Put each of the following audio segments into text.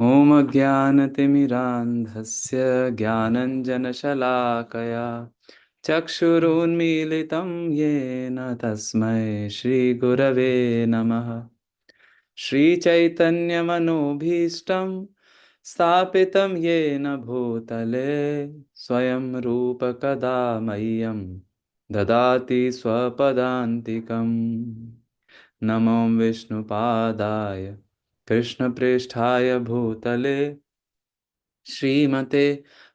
ॐ अज्ञानतिमिरान्धस्य ज्ञानञ्जनशलाकया चक्षुरुन्मीलितं येन तस्मै श्रीगुरवे नमः। श्रीचैतन्यमनोभीष्टं स्थापितं येन भूतले स्वयं रूपकदा मह्यं ददाति स्वपदान्तिकम्। नमो विष्णुपादाय कृष्णप्रेष्ठाय भूतले श्रीमते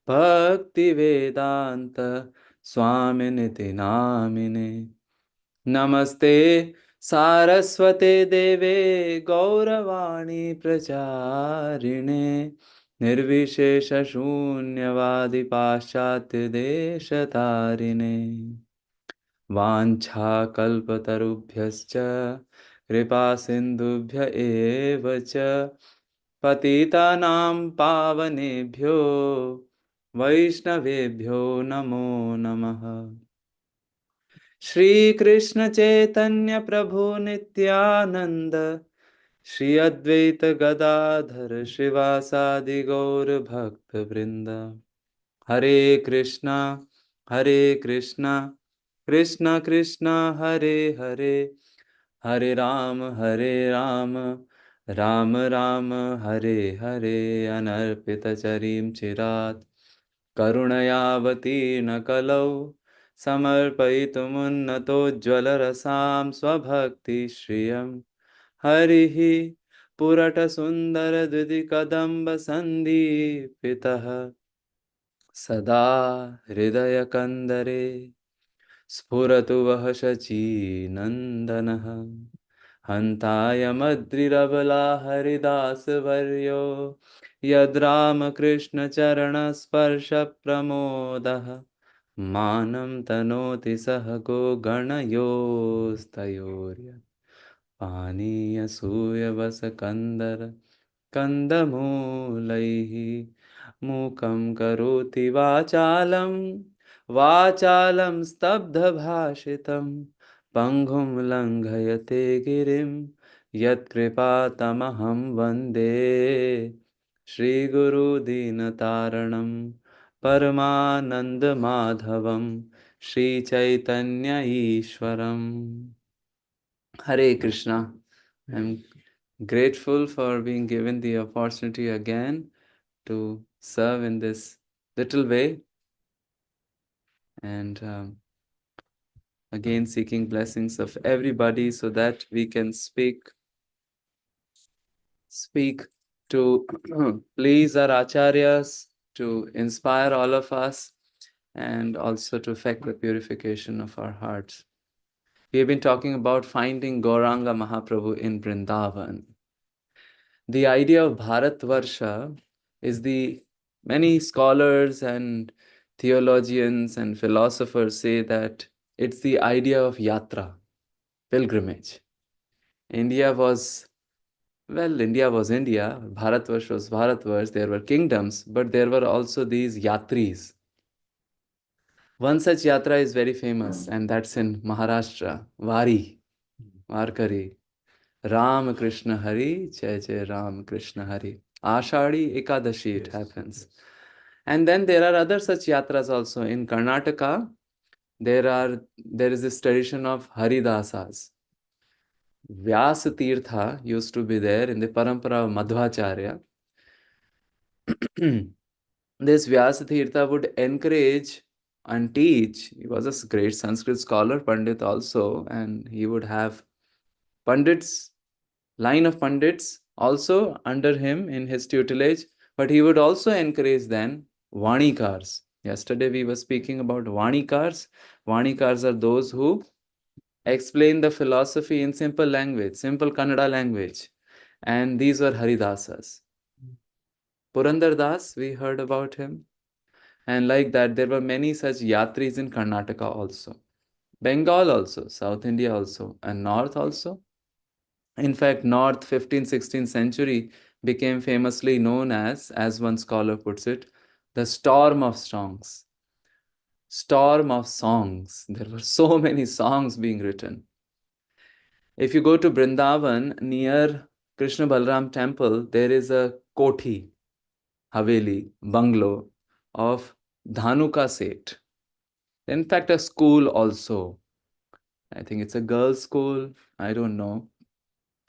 भक्तिवेदान्त स्वामिनिति नामिने। नमस्ते सारस्वते देवे गौरवाणी प्रचारिणे निर्विशेषशून्यवादि पाश्चात्यदेशतारिणे वाञ्छाकल्पतरुभ्यश्च कृपा सिन्धुभ्य एव च पतितानां पावनेभ्यो वैष्णवेभ्यो नमो नमः। श्री कृष्ण चैतन्य प्रभु नित्यानंद श्री अद्वैत गदाधर श्रीवासादि गौर भक्त वृंद। हरे कृष्णा कृष्णा कृष्णा हरे हरे, हरे राम राम राम हरे हरे। अनर्पित चरीं चिरात् करुणयावतीर्न कलौ समर्पयितुमुन्नतोज्ज्वलरसां स्वभक्तिश्रियं हरिः पुरटसुन्दरद्युतिकदम्बसन्दीपितः सदा हृदयकन्दरे स्फुरतु वः शचीनन्दनः। हन्ताय मद्रिरबला हरिदासवर्यो यद्रामकृष्णचरणस्पर्शप्रमोदः मानं तनोति सह गो गणयोस्तयोर्य पानीयसूयवसकन्दर कन्दमूलैः मूकं करोति वाचालं स्तब्धभाषितं पङ्गुं लङ्घयते गिरिं यत्कृपातमहं वन्दे श्रीगुरुदीनतारणं परमानन्दमाधवं Sri Chaitanya ईश्वरम्। Hare Krishna. I'm grateful for being given the opportunity again to serve in this little way, and again seeking blessings of everybody so that we can speak to please our acharyas, to inspire all of us, and also to effect the purification of our hearts. We have been talking about finding Gauranga Mahaprabhu in Vrindavan. The idea of Bharatvarsha is many scholars and theologians and philosophers say that it's the idea of yatra, pilgrimage. India was India, Bharatvarsh was Bharatvarsh, there were kingdoms, but there were also these yatris. One such yatra is very famous, and that's in Maharashtra, Varkari. Ram Krishna Hari, Jai Jai Ram Krishna Hari. Ashadi Ekadashi it happens. And then there are other such yatras also. In Karnataka, there is this tradition of Haridasas. Vyasa Tirtha used to be there in the parampara of Madhvacharya. This Vyasa Tirtha would encourage and teach. He was a great Sanskrit scholar, Pandit also, and he would have line of Pandits also under him in his tutelage, but he would also encourage then Vanikars. Yesterday we were speaking about Vanikars. Vanikars are those who explain the philosophy in simple language, simple Kannada language. And these were Haridasas. Purandar Das, we heard about him. And like that, there were many such yatris in Karnataka also. Bengal also, South India also, and North also. In fact, North 15th, 16th century became famously known as one scholar puts it, the storm of songs. Storm of songs. There were so many songs being written. If you go to Vrindavan near Krishna Balram temple, there is a koti, haveli, bungalow of Dhanuka Seth. In fact, a school also. I think it's a girls' school. I don't know.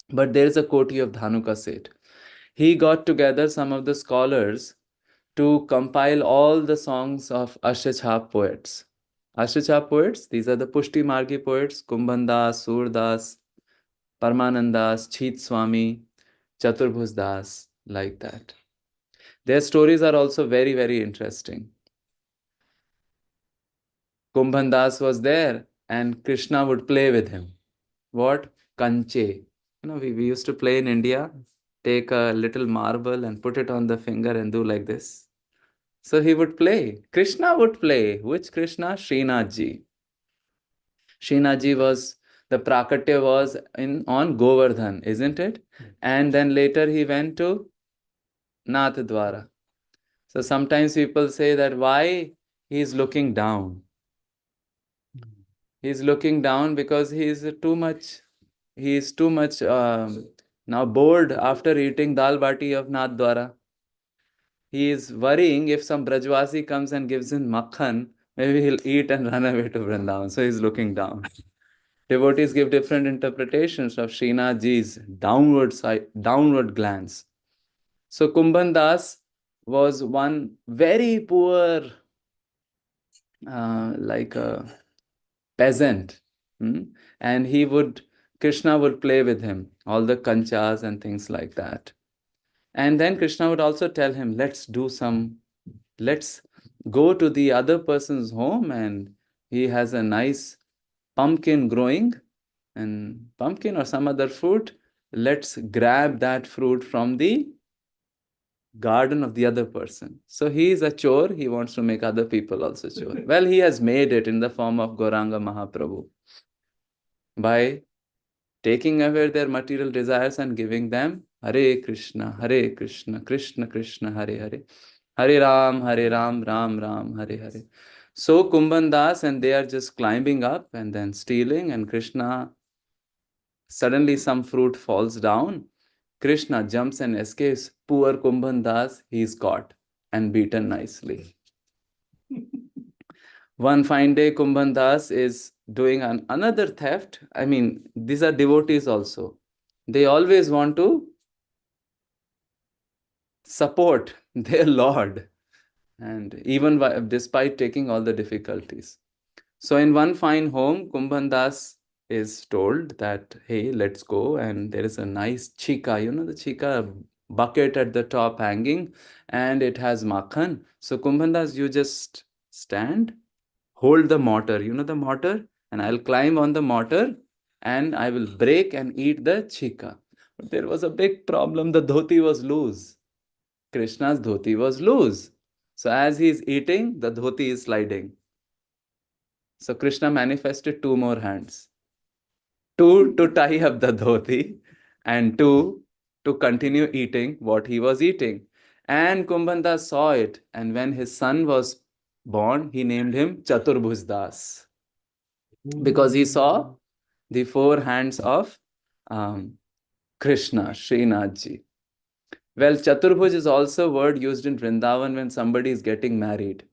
But there is a koti of Dhanuka Seth. He got together some of the scholars to compile all the songs of Ashachap poets. Ashachap poets, these are the Pushti Margi poets, Kumbhandas, Surdas, Parmanandas, Chit Swami, Chaturbhus Das, like that. Their stories are also very, very interesting. Kumbhandas was there and Krishna would play with him. What? Kanche. We used to play in India, take a little marble and put it on the finger and do like this. So he would play. Krishna would play. Which Krishna? Srinathji. Srinathji was, the Prakatya was on Govardhan, isn't it? And then later he went to Nathdwara. So sometimes people say that why he is looking down. He is looking down because he is too much now bored after eating dal bati of Nathdwara. He is worrying if some Brajwasi comes and gives him makhan, maybe he'll eat and run away to Vrindavan. So he's looking down. Devotees give different interpretations of Srinathji's downward glance. So Kumbhan Das was one very poor, like a peasant, and Krishna would play with him, all the kanchas and things like that. And then Krishna would also tell him, let's go to the other person's home, and he has a nice pumpkin growing, and pumpkin or some other fruit, let's grab that fruit from the garden of the other person. So he is a chore, he wants to make other people also chore. Well, he has made it in the form of Gauranga Mahaprabhu by taking away their material desires and giving them Hare Krishna, Krishna Krishna, Hare Hare, Hare Ram, Ram Ram, Hare Hare. So Kumbhan Das, and they are just climbing up and then stealing, and Krishna, suddenly some fruit falls down. Krishna jumps and escapes. Poor Kumbhan Das, he is caught and beaten nicely. One fine day, Kumbhan Das is doing another theft. I mean, these are devotees also. They always want to support their Lord, and even despite taking all the difficulties. So in one fine home, Kumbhan Das is told that, hey, let's go, and there is a nice chika, the chika bucket at the top hanging, and it has makhan. So Kumbhan Das, you just stand, hold the mortar, the mortar, and I'll climb on the mortar and I will break and eat the chika. But there was a big problem. The dhoti was loose. Krishna's dhoti was loose. So as he is eating, the dhoti is sliding. So Krishna manifested two more hands. Two to tie up the dhoti, and two to continue eating what he was eating. And Kumbhanta saw it, and when his son was born, he named him Chaturbhus Das, because he saw the four hands of Krishna, Srinathji. Well, Chaturbhuj is also a word used in Vrindavan when somebody is getting married.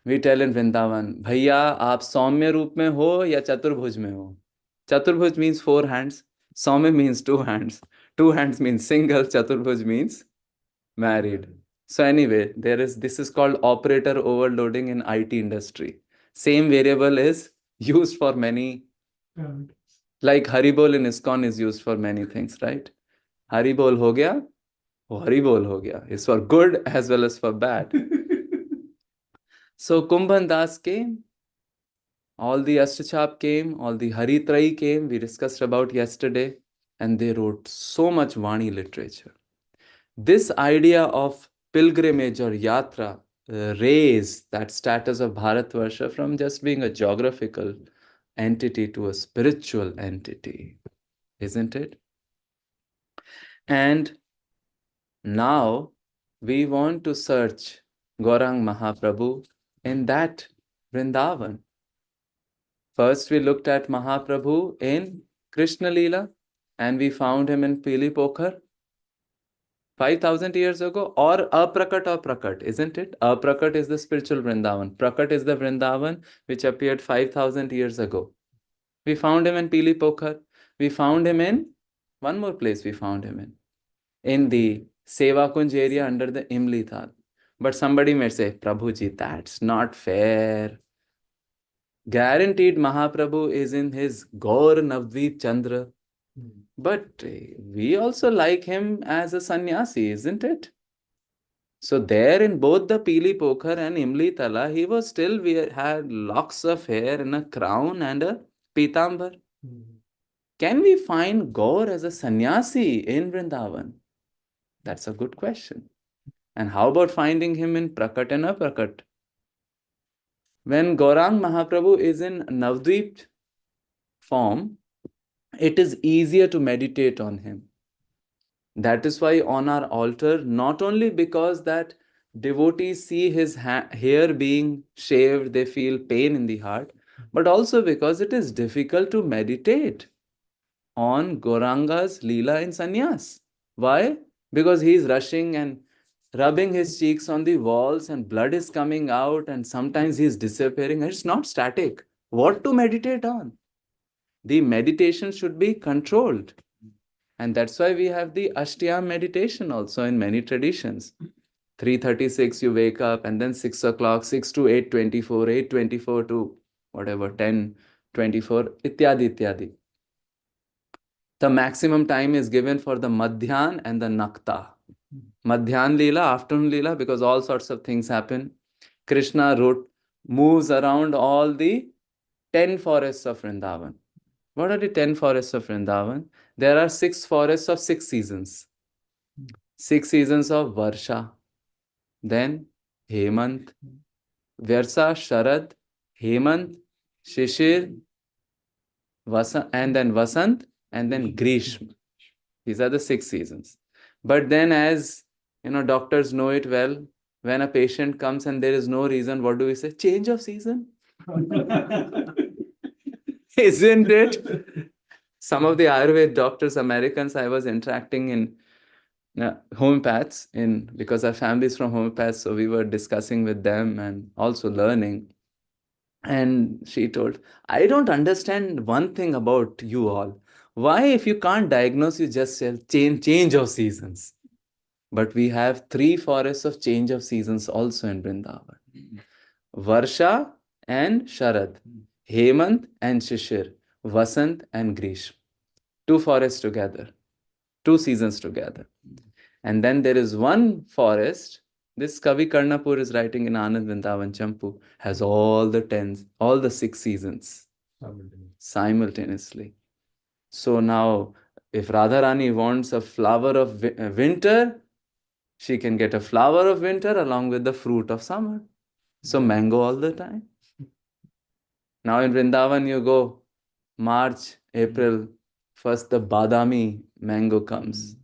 We tell in Vrindavan, Bhaiya, aap Saumya roop mein ho ya Chaturbhuj mein ho? Chaturbhuj means four hands. Saumya means two hands. Two hands means single. Chaturbhuj means married. So anyway, this is called operator overloading in IT industry. Same variable is used for many, like Haribol in ISKCON is used for many things, right? Haribol ho gaya, Haribol ho gaya. It's for good as well as for bad. So Kumbhan Das came, all the Ashtachap came, all the Haritrai came, we discussed about yesterday, and they wrote so much Vani literature. This idea of pilgrimage or yatra raised that status of Bharatvarsha from just being a geographical entity to a spiritual entity, isn't it? And now we want to search Gaurang Mahaprabhu in that Vrindavan. First, we looked at Mahaprabhu in Krishna Leela. and we found him in Pili Pokhar 5,000 years ago, or Aprakat or Prakat, isn't it? Aprakat is the spiritual Vrindavan. Prakat is the Vrindavan which appeared 5,000 years ago. We found him in Pili Pokhar. We found him in one more place. We found him in the Seva Kunj area under the Imli Thal. But somebody may say, Prabhuji, that's not fair. Guaranteed Mahaprabhu is in his Gaur Navdeep Chandra. But we also like him as a sannyasi, isn't it? So there in both the Pili Pokhar and Imli Tala, he was still, we had locks of hair and a crown and a pitambar. Can we find Gaur as a sannyasi in Vrindavan? That's a good question. And how about finding him in Prakat and Aprakat? When Gaurang Mahaprabhu is in Navdvip form, it is easier to meditate on him. That is why on our altar, not only because that devotees see his hair being shaved, they feel pain in the heart, but also because it is difficult to meditate on Gauranga's Leela in Sannyas. Why? Because he is rushing and rubbing his cheeks on the walls and blood is coming out and sometimes he is disappearing. It's not static. What to meditate on? The meditation should be controlled. And that's why we have the Ashtayam meditation also in many traditions. 3:36 you wake up and then 6 o'clock, 6 to 8:24, 8:24 to whatever, 10:24, ityadi, ityadi. The maximum time is given for the Madhyan and the Nakta. Madhyan Leela, afternoon Leela, because all sorts of things happen. Krishna moves around all the 10 forests of Vrindavan. What are the 10 forests of Vrindavan? There are 6 forests of 6 seasons. 6 seasons of Varsha, then Hemant, Versa, Sharad, Hemant, Shishir, and then Vasant, and then Grishma. These are the 6 seasons. But then, as you know, doctors know it well, when a patient comes and there is no reason, what do we say? Change of season. Isn't it? Some of the Ayurveda doctors, Americans, I was interacting in homeopaths because our family is from homeopaths, so we were discussing with them and also learning. And she told, I don't understand one thing about you all. Why, if you can't diagnose, you just say change of seasons? But we have 3 forests of change of seasons also in Vrindavan. Varsha and Sharad, Hemant and Shishir, Vasant and Grishma. 2 forests together, 2 seasons together. And then there is one forest, this Kavi Karnapur is writing in Anand Vrindavan Champu, has all the 6 seasons simultaneously. So now, if Radharani wants a flower of winter, she can get a flower of winter along with the fruit of summer. So mango all the time. Now in Vrindavan you go, March, April, first the Badami mango comes.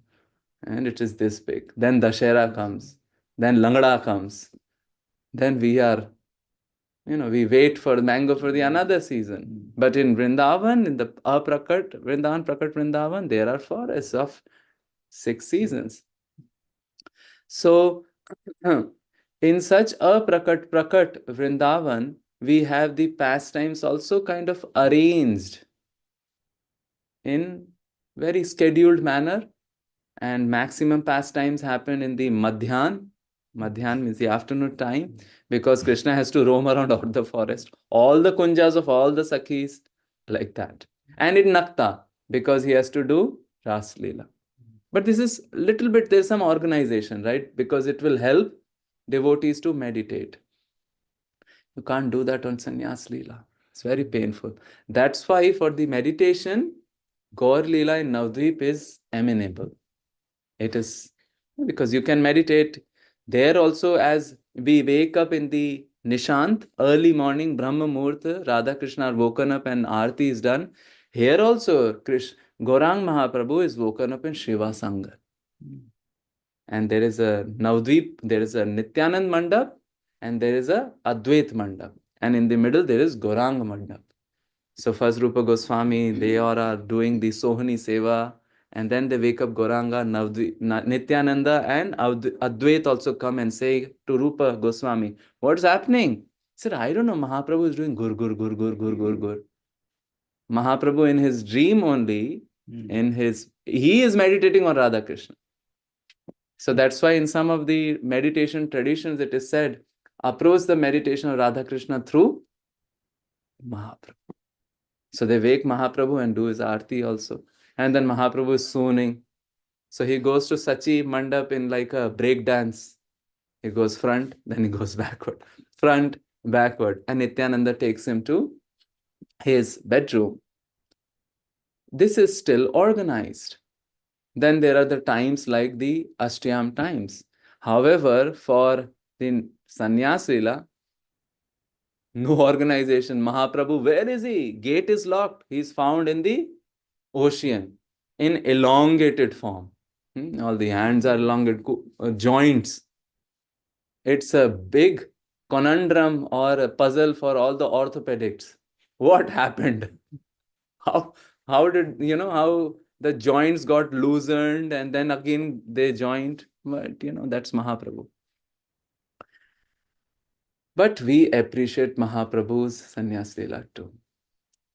And it is this big. Then Dashera comes. Then Langda comes. Then we wait for the mango for the another season. But in Vrindavan, in the Vrindavan, Prakat Vrindavan, there are forests of 6 seasons. So, in such a Prakat Vrindavan, we have the pastimes also kind of arranged in very scheduled manner. And maximum pastimes happen in the Madhyan. Madhyan means the afternoon time, because Krishna has to roam around all the forest, all the kunjas of all the Sakhis, like that. And in Nakta, because he has to do Ras Leela. But this is little bit, there's some organization, right? Because it will help devotees to meditate. You can't do that on Sannyas Leela. It's very painful. That's why for the meditation, Gaur Leela in Navdvip is amenable. It is because you can meditate there also. As we wake up in the Nishant, early morning, Brahma Muhurta, Radha Krishna are woken up and Aarti is done. Here also, Gaurang Mahaprabhu is woken up in Shiva Sangha. And there is a Navdvip, there is a Nityanand Mandap, and there is a Advait Mandap. And in the middle, there is Gaurang Mandap. So first Rupa Goswami, they all are doing the Sohani Seva. And then they wake up Gauranga, Nityananda, and Advait also come and say to Rupa Goswami, what's happening? He said, I don't know. Mahaprabhu is doing gur, gur, gur, gur, gur, gur, gur. Mahaprabhu in his dream only, he is meditating on Radha Krishna. So that's why in some of the meditation traditions it is said, approach the meditation of Radha Krishna through Mahaprabhu. So they wake Mahaprabhu and do his arti also. And then Mahaprabhu is swooning. So he goes to Sachi Mandap in like a break dance. He goes front, then he goes backward. Front, backward. And Nityananda takes him to his bedroom. This is still organized. Then there are the times like the Ashtayam times. However, for the Sannyas Leela, no organization. Mahaprabhu, where is he? Gate is locked. He is found in the ocean in elongated form. All the hands are elongated, joints. It's a big conundrum or a puzzle for all the orthopedics. What happened? How did, how the joints got loosened and then again they joined? But, that's Mahaprabhu. But we appreciate Mahaprabhu's Sannyas Leela too.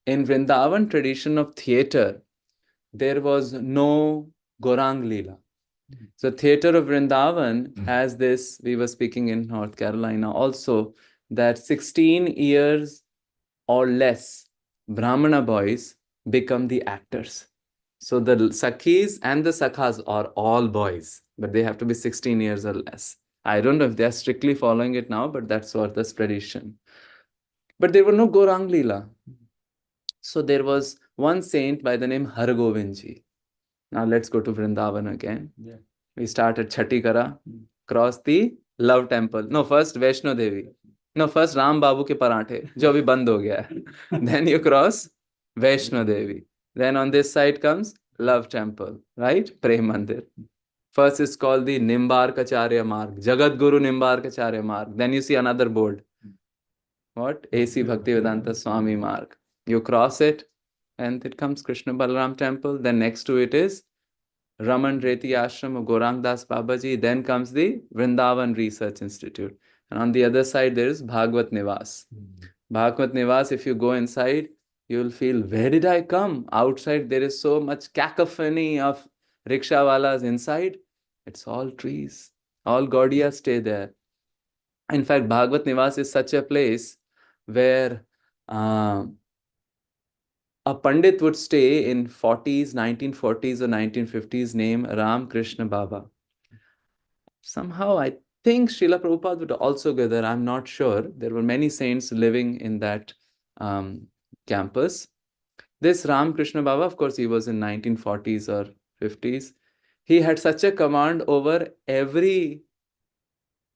In Vrindavan tradition of theatre, there was no Gaurang Leela. So theatre of Vrindavan has this, we were speaking in North Carolina also, that 16 years or less Brahmana boys become the actors. So the Sakhis and the Sakhas are all boys, but they have to be 16 years or less. I don't know if they're strictly following it now, but that's what the tradition. But there were no Gaurang Leela. So there was one saint by the name Hargovindji. Now let's go to Vrindavan again. Yeah. We start at Chatikara, cross the Love Temple. No, first Vaishno Devi. No, first Ram Babu ke Paranthe, jo abhi band ho gaya hai. Then you cross Vaishno Devi. Then on this side comes Love Temple, right? Prem Mandir. First is called the Nimbarkacharya Marg, Jagat Guru Nimbarkacharya Marg. Then you see another board. What? A.C. Bhaktivedanta Swami Marg. You cross it and it comes Krishna Balaram Temple. Then next to it is Raman Reti Ashram of Gaurang Das Babaji. Then comes the Vrindavan Research Institute. And on the other side, there is Bhagwat Nivas. Bhagwat Nivas, if you go inside, you will feel, where did I come? Outside, there is so much cacophony of rickshawalas. Inside, it's all trees. All Gaudiyas stay there. In fact, Bhagwat Nivas is such a place where a Pandit would stay in 1940s or 1950s, name Ram Krishna Baba. Somehow, I think Srila Prabhupada would also go there. I'm not sure. There were many saints living in that campus. This Ram Krishna Baba, of course, he was in 1940s or 50s. He had such a command over every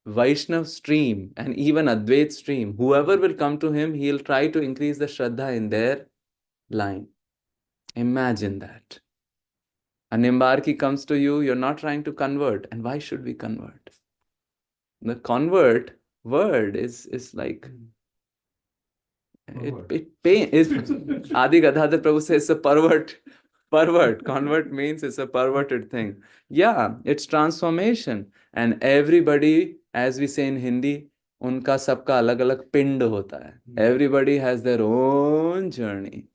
Vaishnav stream and even Advait stream. Whoever will come to him, he'll try to increase the Shraddha in their line. Imagine that. A Nimbarki comes to you, you're not trying to convert. And why should we convert? The convert word is like, it pains. Adi Gadadhar Prabhu says it's a pervert. Convert means it's a perverted thing. Yeah, it's transformation. And everybody, as we say in Hindi, unka sabka alag alag pind hota hai. Everybody has their own journey.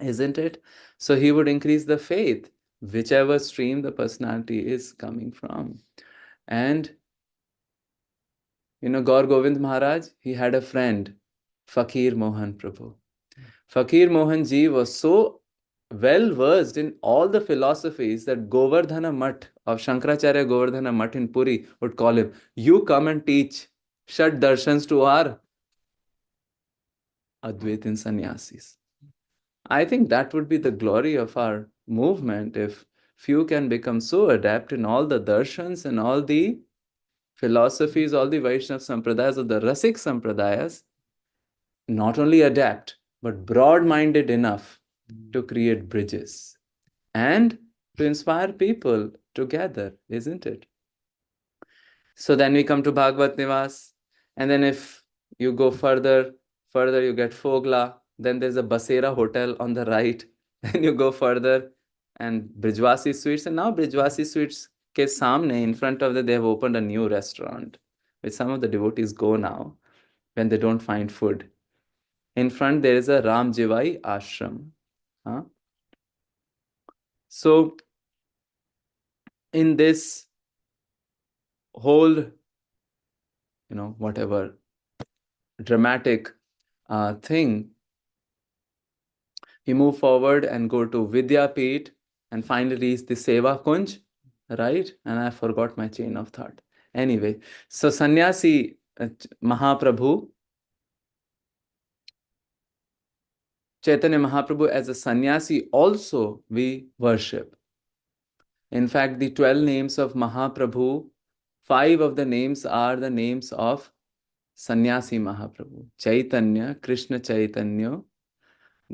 Isn't it? So he would increase the faith, whichever stream the personality is coming from. And, Gaur Govind Maharaj, he had a friend, Fakir Mohan Prabhu. Fakir Mohan Ji was so well versed in all the philosophies that Govardhana Mutt of Shankaracharya Govardhana Mutt in Puri would call him, you come and teach Shad Darshans to our Advaitin Sannyasis. I think that would be the glory of our movement if few can become so adept in all the darshans and all the philosophies, all the Vaishnava Sampradayas or the Rasik Sampradayas, not only adapt, but broad-minded enough to create bridges and to inspire people together, isn't it? So then we come to Bhagwat Nivas, and then if you go further you get Fogla, then there's a Basera hotel on the right, then you go further, and Brijwasi Sweets. And now Brijwasi Sweets ke samne, in front of that, they have opened a new restaurant, which some of the devotees go now when they don't find food. In front, there is a Ram Jivai ashram. Huh? So, in this whole, whatever dramatic thing, we move forward and go to Vidyapit and finally reach the Seva Kunj, right? And I forgot my chain of thought. Anyway, so Sannyasi Mahaprabhu, Chaitanya Mahaprabhu as a sannyasi also we worship. In fact, the 12 names of Mahaprabhu, 5 of the names are the names of Sannyasi Mahaprabhu. Chaitanya, Krishna Chaitanya,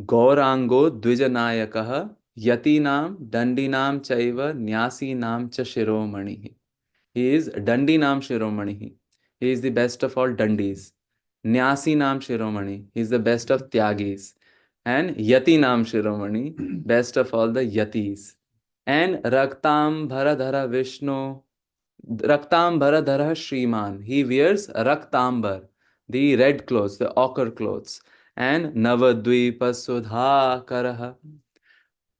Gaurango Dvijanayakaha, Yatinam, Dandinam Chaiva, Nyasinam Cha Shiromanihi. He is Dandinam Shiromanihi. He is the best of all Dandis. Nyasinam Shiromani. He is the best of Tyagis. And Yatinam Shiromani, best of all the Yatis. And Raktam Bharadhara Vishnu, Raktam Bharadhara Shriman. He wears Raktambar, the red clothes, the ochre clothes. And Navadvipa Sudha Karaha.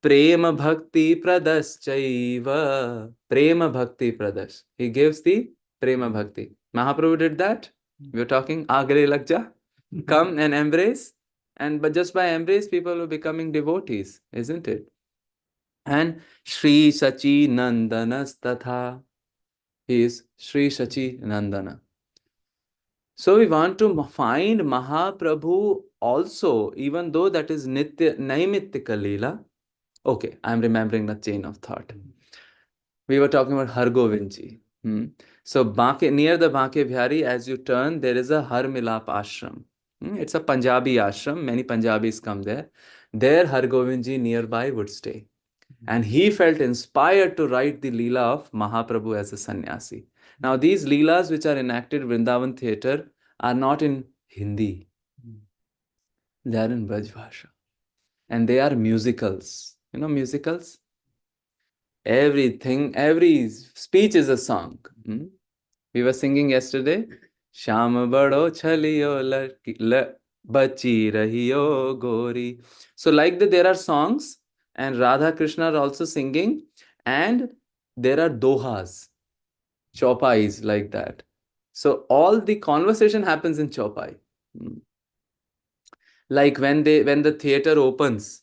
Prema Bhakti Pradaschaiva. Prema Bhakti Pradas. He gives the Prema Bhakti. Mahaprabhu did that. We are talking Agre Lagja. Come and embrace. But just by embrace, people are becoming devotees, isn't it? And Sri Sachi Nandanas Tatha. He is Sri Sachi Nandana. So we want to find Mahaprabhu also, even though that is Nitya Naimittika Leela. Okay, I'm remembering the chain of thought. We were talking about Har Govind Ji. So near the Banke Bihari, as you turn, there is a Har Milap ashram. It's a Punjabi ashram. Many Punjabis come there. There Har Govind Ji nearby would stay. And he felt inspired to write the Leela of Mahaprabhu as a sannyasi. Now, these Leelas which are enacted in Vrindavan theatre are not in Hindi. They are in Braj Bhasha. And they are musicals. You know musicals? Everything, every speech is a song. We were singing yesterday. Sham bado chaliyo bachi rahiyo gori. So like that there are songs and Radha Krishna are also singing and there are dohas, chaupais like that. So all the conversation happens in chaupai. Like when the theater opens,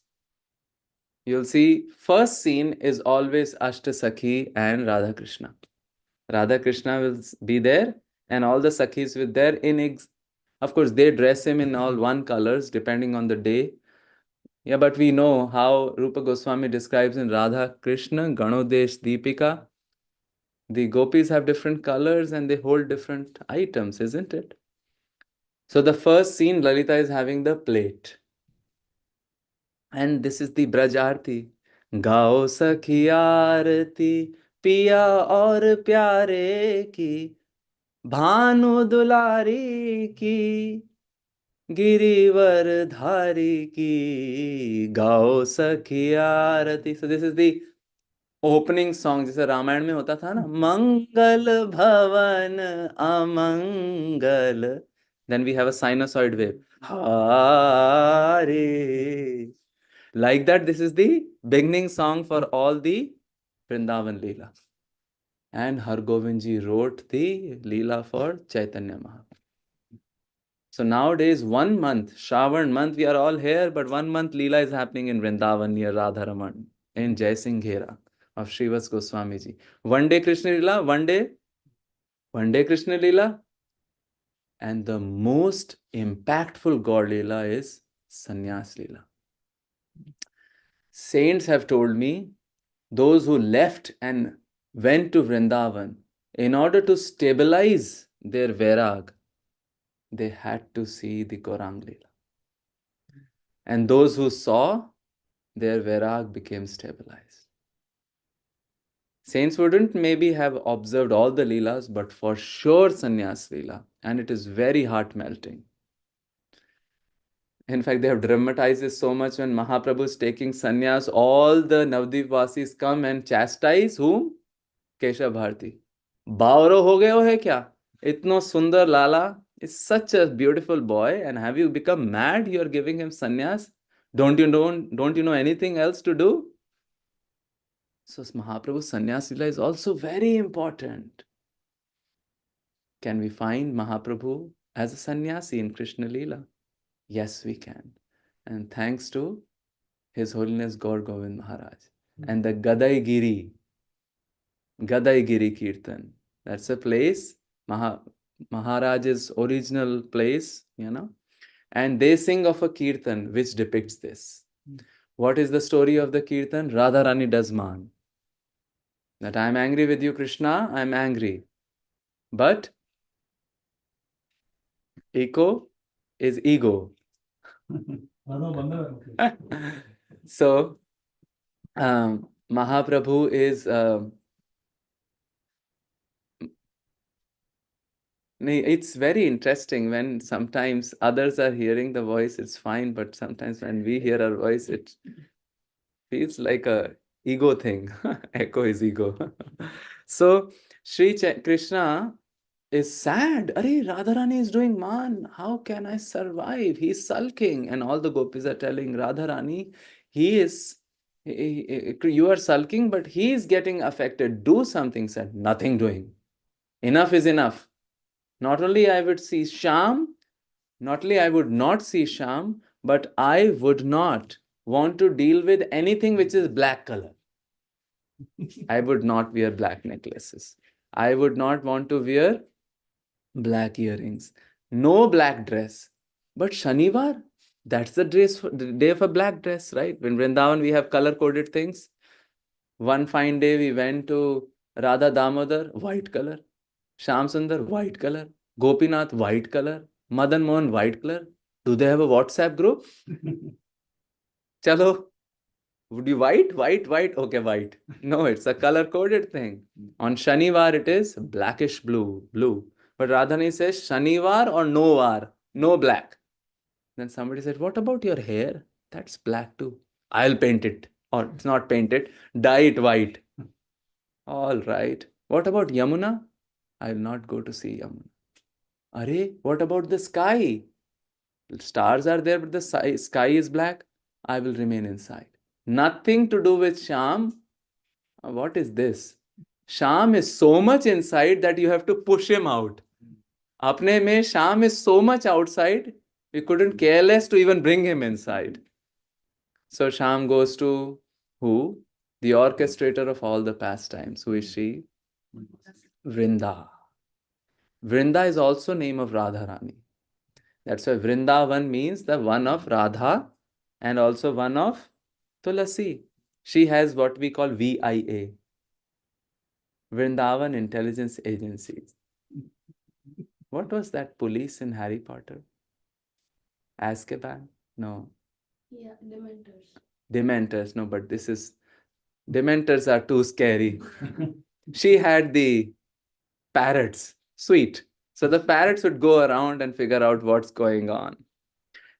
you'll see first scene is always Ashtasakhi and Radha Krishna. Radha Krishna will be there and all the Sakhis will there of course they dress him in all one colors depending on the day. Yeah, but we know how Rupa Goswami describes in Radha Krishna Ganodesh Deepika. The gopis have different colors and they hold different items, isn't it? So the first scene, Lalita is having the plate. And this is the Braj Aarti. Gao Sakhi Aarti Piya aur pyare ki Bhanu Dulari ki Girivar Dhari ki Gao Sakhi Aarti. So this is the opening song जैसे रामायण में होता था ना मंगल भवन अमंगल then we have a sinusoid wave Hare like that this is the beginning song for all the Vrindavan Leela and Har Govind Ji wrote the Leela for Chaitanya Mahaprabhu. So nowadays 1 month Shravan month we are all here but 1 month Leela is happening in Vrindavan near Radharaman in Jaisinghera of Srivas Goswami Ji. One day Krishna Leela, one day Krishna Leela. And the most impactful God Leela is Sannyas Leela. Saints have told me, those who left and went to Vrindavan, in order to stabilize their Vairag, they had to see the Gaurang Leela. And those who saw, their Vairag became stabilized. Saints wouldn't maybe have observed all the Leelas, but for sure Sannyas Leela. And it is very heart melting. In fact, they have dramatized this so much when Mahaprabhu is taking sannyas, all the Navdeep Vasis come and chastise whom? Keshav Bharati. बावरो हो गए हो है क्या? इतनो सुंदर लाला is such a beautiful boy, and have you become mad? You are giving him sannyas. Don't you know anything else to do? So Mahaprabhu's sannyas lila is also very important. Can we find Mahaprabhu as a sannyasi in Krishna Lila? Yes, we can. And thanks to His Holiness Gaur Govind Maharaj. And the Gadai Giri Kirtan. That's a place, Maharaj's original place, and they sing of a Kirtan which depicts this. What is the story of the Kirtan? Radharani does man. That I am angry with you, Krishna, I am angry. But echo is ego. So, Mahaprabhu is... it's very interesting when sometimes others are hearing the voice, it's fine, but sometimes when we hear our voice, it feels like a ego thing. Echo is ego. So Krishna is sad. Are Radharani is doing man. How can I survive? He's sulking, and all the gopis are telling Radharani, you are sulking, but he is getting affected. Do something. Said nothing doing. Enough is enough. Not only I would see Sham, not only I would not see Sham, but I would not want to deal with anything which is black color. I would not wear black necklaces. I would not want to wear black earrings. No black dress. But Shanivar, that's the day of a black dress, right? In Vrindavan, we have color-coded things. One fine day, we went to Radha Damodar, white color. Sham Sundar, white color. Gopinath, white color. Madan Mohan, white color. Do they have a WhatsApp group? Chalo, would you white? Okay, white. No, it's a color-coded thing. On Shanivar, it is blackish blue. But Radhani says Shanivar or no var, no black. Then somebody said, what about your hair? That's black too. I'll paint it. Or it's not painted, dye it white. All right. What about Yamuna? I'll not go to see Yamuna. Are, what about the sky? Stars are there, but the sky is black. I will remain inside. Nothing to do with Sham. What is this? Sham is so much inside that you have to push him out. Apne mein Sham is so much outside, we couldn't care less to even bring him inside. So Sham goes to who? The orchestrator of all the pastimes. Who is she? Vrinda. Vrinda is also name of Radharani. That's why Vrindavan means the one of Radha and also one of Tulasi. She has what we call VIA, Vrindavan Intelligence Agency. What was that police in Harry Potter? Azkaban? No. Yeah, Dementors. Dementors. No, but this is... Dementors are too scary. She had the parrots. Sweet. So the parrots would go around and figure out what's going on.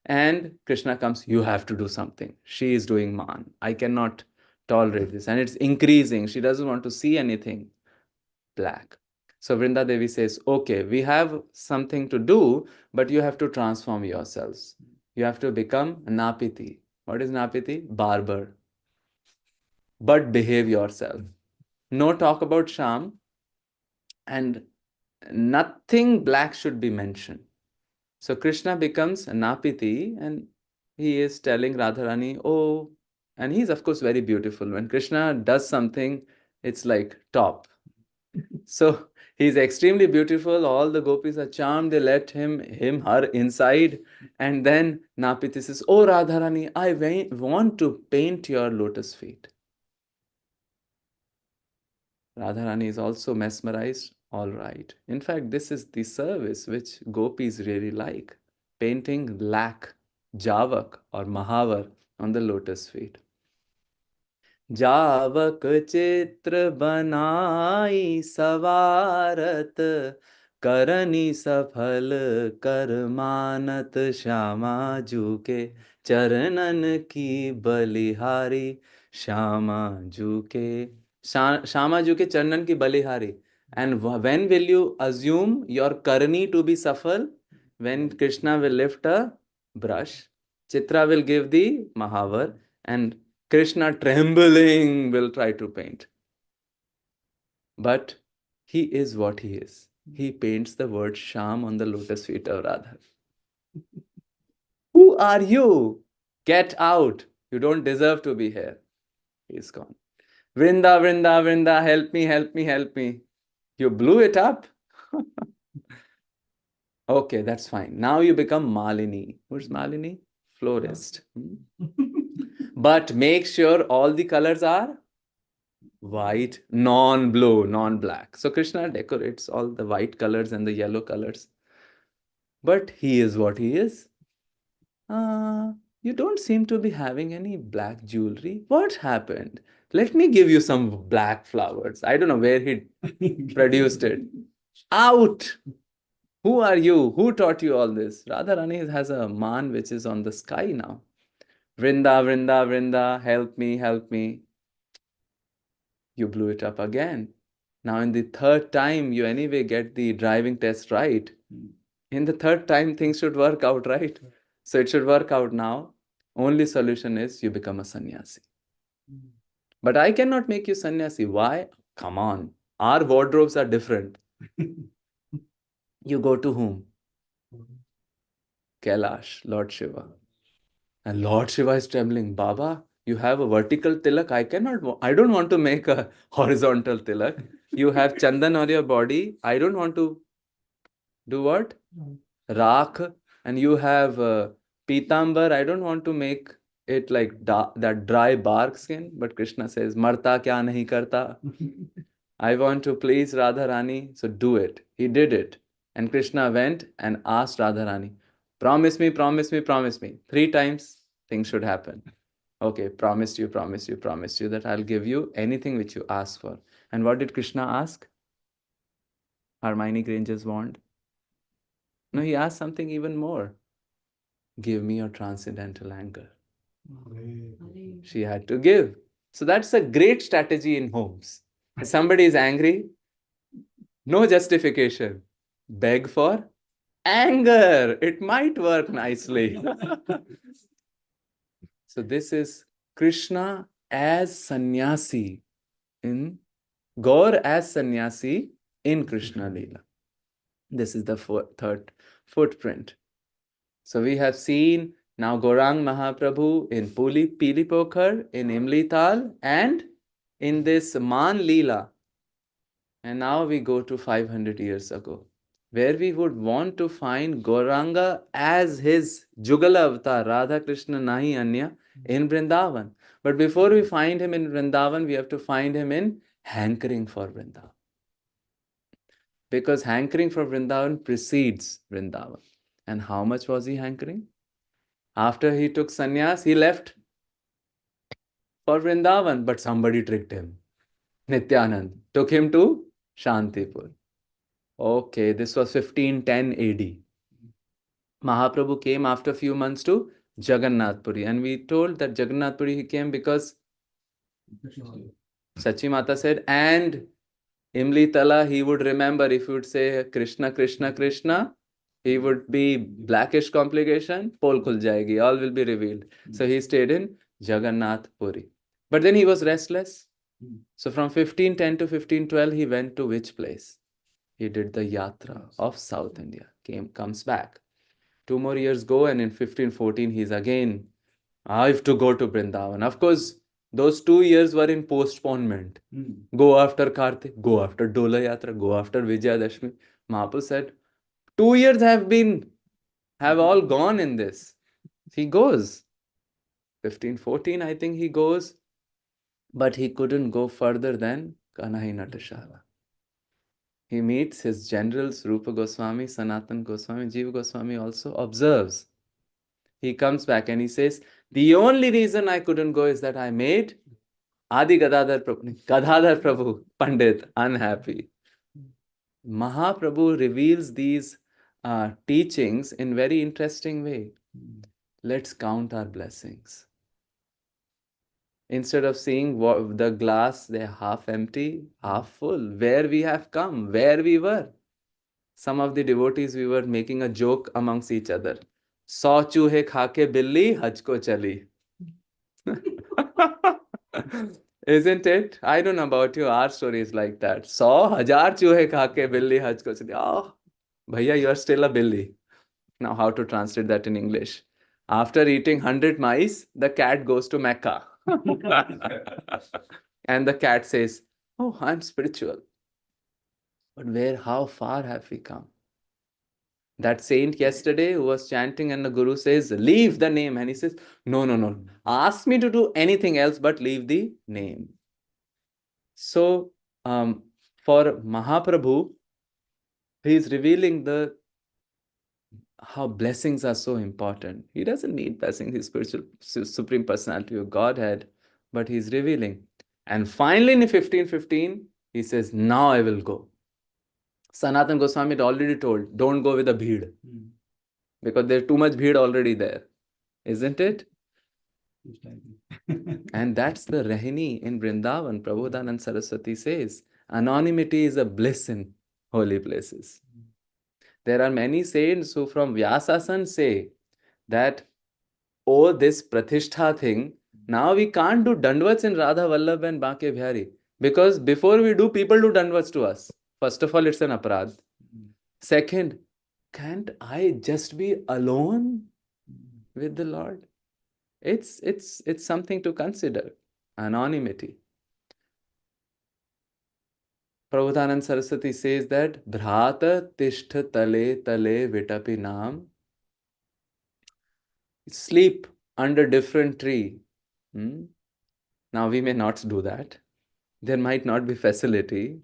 And Krishna comes, you have to do something. She is doing man. I cannot tolerate this. And it's increasing. She doesn't want to see anything black. So Vrinda Devi says, okay, we have something to do, but you have to transform yourselves. You have to become Napiti. What is Napiti? Barber. But behave yourself. No talk about Sham, and nothing black should be mentioned. So Krishna becomes Napiti, and he is telling Radharani, oh, and he's of course very beautiful. When Krishna does something, it's like top. So he's extremely beautiful. All the gopis are charmed. They let her inside. And then Napiti says, oh Radharani, I want to paint your lotus feet. Radharani is also mesmerized. All right. In fact, this is the service which gopis really like. Painting lac, javak or mahavar on the lotus feet. जावक चित्र बनाई सवारत करनी सफल कर मानत श्यामा जू के चरणन की बलिहारी श्यामा जू के श्यामा जू के चरणन की बलिहारी. And when will you assume your karani to be safal? When Krishna will lift a brush, Chitra will give the mahavar, and Krishna trembling will try to paint. But he is what he is. He paints the word Sham on the lotus feet of Radha. Who are you? Get out. You don't deserve to be here. He's gone. Vrinda, Vrinda, Vrinda, help me, help me, help me. You blew it up? Okay, that's fine. Now you become Malini. Who's Malini? Florist. But make sure all the colors are white, non-blue, non-black. So Krishna decorates all the white colors and the yellow colors. But he is what he is. You don't seem to be having any black jewelry. What happened? Let me give you some black flowers. I don't know where he produced it. Out! Who are you? Who taught you all this? Radharani has a man which is on the sky now. Vrinda, Vrinda, Vrinda, help me, help me. You blew it up again. Now, in the third time, you anyway get the driving test right. In the third time, things should work out, right? So it should work out now. Only solution is you become a sannyasi. But I cannot make you sannyasi. Why? Come on. Our wardrobes are different. You go to whom? Kailash, Lord Shiva. And Lord Shiva is trembling. Baba, you have a vertical tilak. I don't want to make a horizontal tilak. You have chandan on your body. I don't want to do what? Rakh. And you have pitambar. I don't want to make it like that dry bark skin. But Krishna says, Marta kya nahi karta. I want to please Radharani, so do it. He did it. And Krishna went and asked Radharani, promise me, promise me, promise me. 3 times things should happen. Okay, promised you, promised you, promised you that I'll give you anything which you ask for. And what did Krishna ask? Hermione Granger's wand? No, he asked something even more. Give me your transcendental anger. She had to give. So that's a great strategy in homes. If somebody is angry, no justification. Beg for anger. It might work nicely. So this is Krishna as sannyasi in Gaur as sannyasi in Krishna Leela. This is the third footprint. So we have seen now Gaurang Mahaprabhu in Pili Pokhar, in Imli Tal, and in this Man Leela. And now we go to 500 years ago, where we would want to find Gauranga as his Jugala avatar, Radha Krishna Nahi Anya, in Vrindavan. But before we find him in Vrindavan, we have to find him in hankering for Vrindavan. Because hankering for Vrindavan precedes Vrindavan. And how much was he hankering? After he took sannyas, he left for Vrindavan, but somebody tricked him. Nityanand took him to Shantipur. Okay, this was 1510 AD. Mahaprabhu came after a few months to Jagannath Puri, and we told that Jagannath Puri he came because Sachi Mata said, and Imli Tala, he would remember if you would say Krishna, Krishna, Krishna, he would be blackish complication, pol khul jayegi, all will be revealed. So he stayed in Jagannath Puri. But then he was restless. So from 1510 to 1512, he went to which place? He did the yatra of South India, comes back. 2 more years go, and in 1514, he's again, I have to go to Vrindavan. Of course, those 2 years were in postponement. Go after Kartik, go after Dola Yatra, go after Vijayadashmi. Mahaprabhu said, 2 years have all gone in this. He goes. 1514, I think he goes, but he couldn't go further than Kanai Natashala. He meets his generals, Rupa Goswami, Sanatan Goswami, Jiva Goswami also observes. He comes back and he says, the only reason I couldn't go is that I made Adi Gadadhar Prabhu Pandit unhappy. Mahaprabhu reveals these teachings in very interesting way. Let's count our blessings. Instead of seeing the glass, they're half empty, half full, where we have come, where we were. Some of the devotees, we were making a joke amongst each other. 100 चूहे खा के बिल्ली हज को चली. Isn't it? I don't know about you. Our story is like that. 100,000 चूहे खा के बिल्ली हज को चली. Oh, bhaiya, you are still a billy. Now, how to translate that in English? After eating 100 mice, the cat goes to Mecca. And the cat says, "Oh, I'm spiritual." But where, how far have we come? That saint yesterday who was chanting, and the Guru says, "Leave the name." And he says, "No, no, no. Ask me to do anything else but leave the name." So, for Mahaprabhu, he is revealing the how blessings are so important. He doesn't need blessings, his spiritual supreme personality of Godhead, but he's revealing. And finally, in 1515, he says, "Now I will go." Sanatan Goswami had already told, don't go with a bheed. Because there's too much bheed already there. Isn't it? And that's the Rahini in Vrindavan. Prabodhanand Saraswati says, anonymity is a bliss in holy places. There are many saints who from Vyasasan say that, oh, this Pratishtha thing, now we can't do Dandvats in Radha Vallabh and Banke Bihari. Because before we do, people do Dandvats to us. First of all, it's an aparad. Second, can't I just be alone with the Lord? It's something to consider. Anonymity. Prabodhanand Saraswati says that Bhrata Tishtha Tale Tale Vitapi Nam. Sleep under different tree. Now we may not do that. There might not be facility.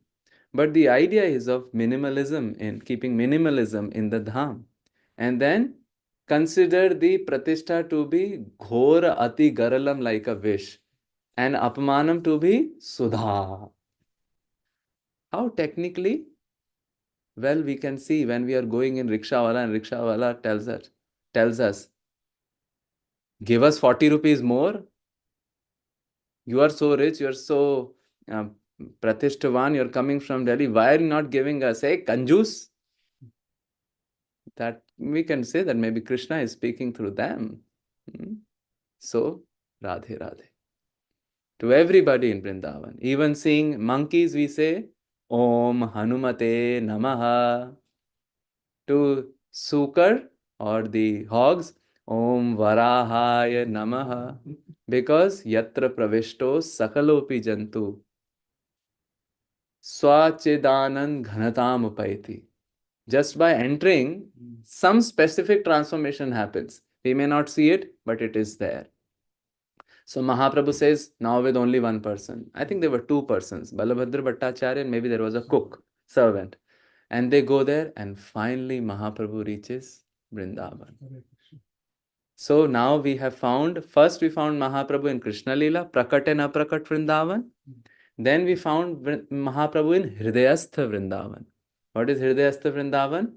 But the idea is of minimalism, in keeping minimalism in the dham. And then consider the pratishtha to be ghora ati garalam, like a wish, and apmanam to be sudha. How technically? Well, we can see when we are going in rickshawala and rickshawala tells us, give us 40 rupees more. You are so rich, you are so pratishtavan, you are coming from Delhi. Why are you not giving us a kanjus? That we can say that maybe Krishna is speaking through them. So, Radhe Radhe. To everybody in Vrindavan. Even seeing monkeys, we say, Om Hanumate Namaha. To Sukar or the hogs, Om Varahaya Namaha. Because Yatra Pravishto Sakalopi Jantu Swachidanand Ghanatam Upaiti. Just by entering, some specific transformation happens. We may not see it, but it is there. So Mahaprabhu says, now with only one person. I think there were two persons, Balabhadra Bhattacharya, and maybe there was a cook, servant. And they go there, and finally Mahaprabhu reaches Vrindavan. So now we have found, first we found Mahaprabhu in Krishna Lila, Prakat and Aprakat Vrindavan. Then we found Mahaprabhu in Hridayastha Vrindavan. What is Hridayastha Vrindavan?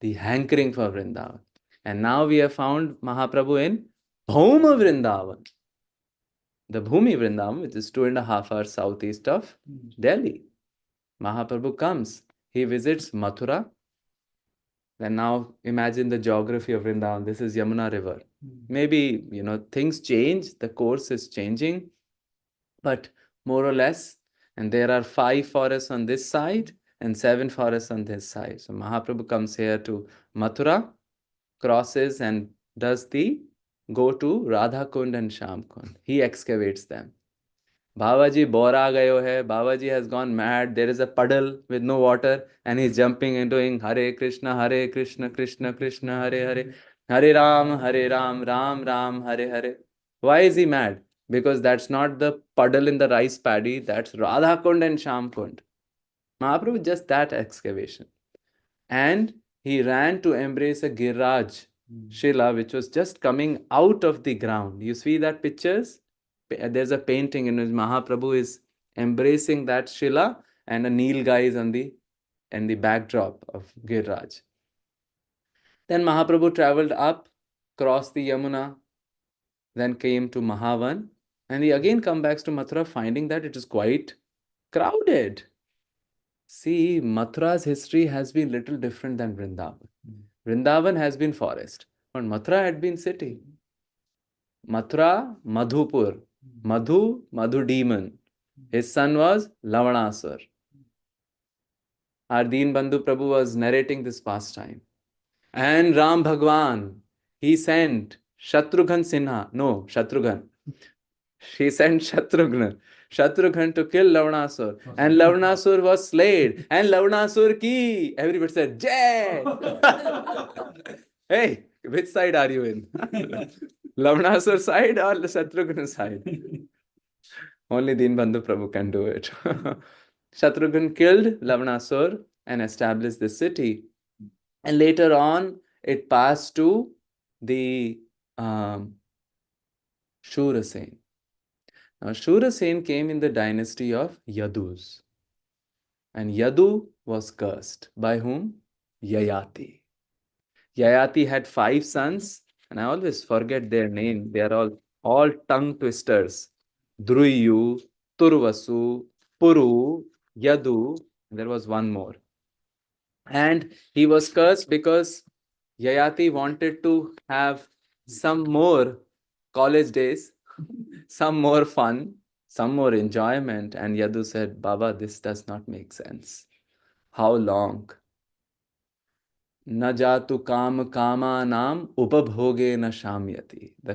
The hankering for Vrindavan. And now we have found Mahaprabhu in Bhauma Vrindavan. The Bhumi Vrindavan, which is 2.5 hours southeast of Delhi. Mahaprabhu comes. He visits Mathura. And now imagine the geography of Vrindavan. This is Yamuna River. Maybe, things change. The course is changing. But more or less, and there are 5 forests on this side and 7 forests on this side. So Mahaprabhu comes here to Mathura, crosses and does go to Radha Kund and Sham Kund. He excavates them. Babaji Bora gayo hai. Babaji has gone mad. There is a puddle with no water and he's jumping and doing Hare Krishna, Krishna Krishna, Hare Hare. Hare Ram, Ram Ram, Hare Hare. Why is he mad? Because that's not the puddle in the rice paddy, that's Radha Kund and Sham Kund. Mahaprabhu just that excavation. And he ran to embrace a Giraj Shila, which was just coming out of the ground. You see that pictures? There's a painting in which Mahaprabhu is embracing that Shila and a Nilgai is on the and the backdrop of Giriraj. Then Mahaprabhu traveled up, crossed the Yamuna, then came to Mahavan, and he again come back to Mathura, finding that it is quite crowded. See, Mathura's history has been little different than Vrindavan. Vrindavan has been forest, but Mathura had been city. Mathura, Madhupur. Madhu demon. His son was Lavanasur. Our Deen Bandhu Prabhu was narrating this pastime. And Ram Bhagwan, he sent Shatrughan Sinha. No, Shatrughan. She sent Shatrughan to kill Lavanasur. And Lavanasur was slain. And Lavanasur ki. Everybody said, Jai! Hey, which side are you in? Lavanasur side or Shatrughan side? Only Deenbandhu Prabhu can do it. Shatrughan killed Lavanasur and established the city. And later on, it passed to the Shurasen. Now, Shurasen came in the dynasty of Yadus. And Yadu was cursed. By whom? Yayati. Yayati had 5 sons, and I always forget their name. They are all tongue twisters. Druyu, Turvasu, Puru, Yadu, there was one more. And he was cursed because Yayati wanted to have some more college days, some more fun, some more enjoyment. And Yadu said, Baba, this does not make sense. How long? न जातु काम कामानाम उपभोगे न शाम्यति. The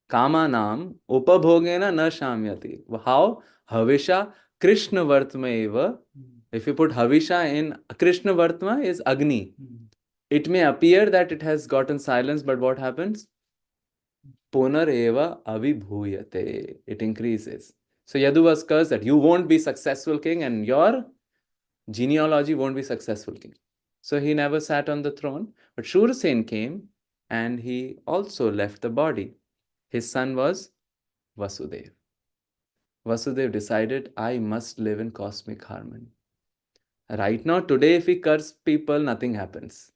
kamanam upabhogena na shamyati. How? Havisha Krishna Vartma eva. If you put Havisha in Krishna Vartma is Agni. It may appear that it has gotten silence, but what happens? Punar eva avibhuyate. It increases. So Yadu was cursed that you won't be successful king and your genealogy won't be successful king. So he never sat on the throne. But Shurasen came and he also left the body. His son was Vasudev. Vasudev decided, I must live in cosmic harmony. Right now, today, if we curse people, nothing happens.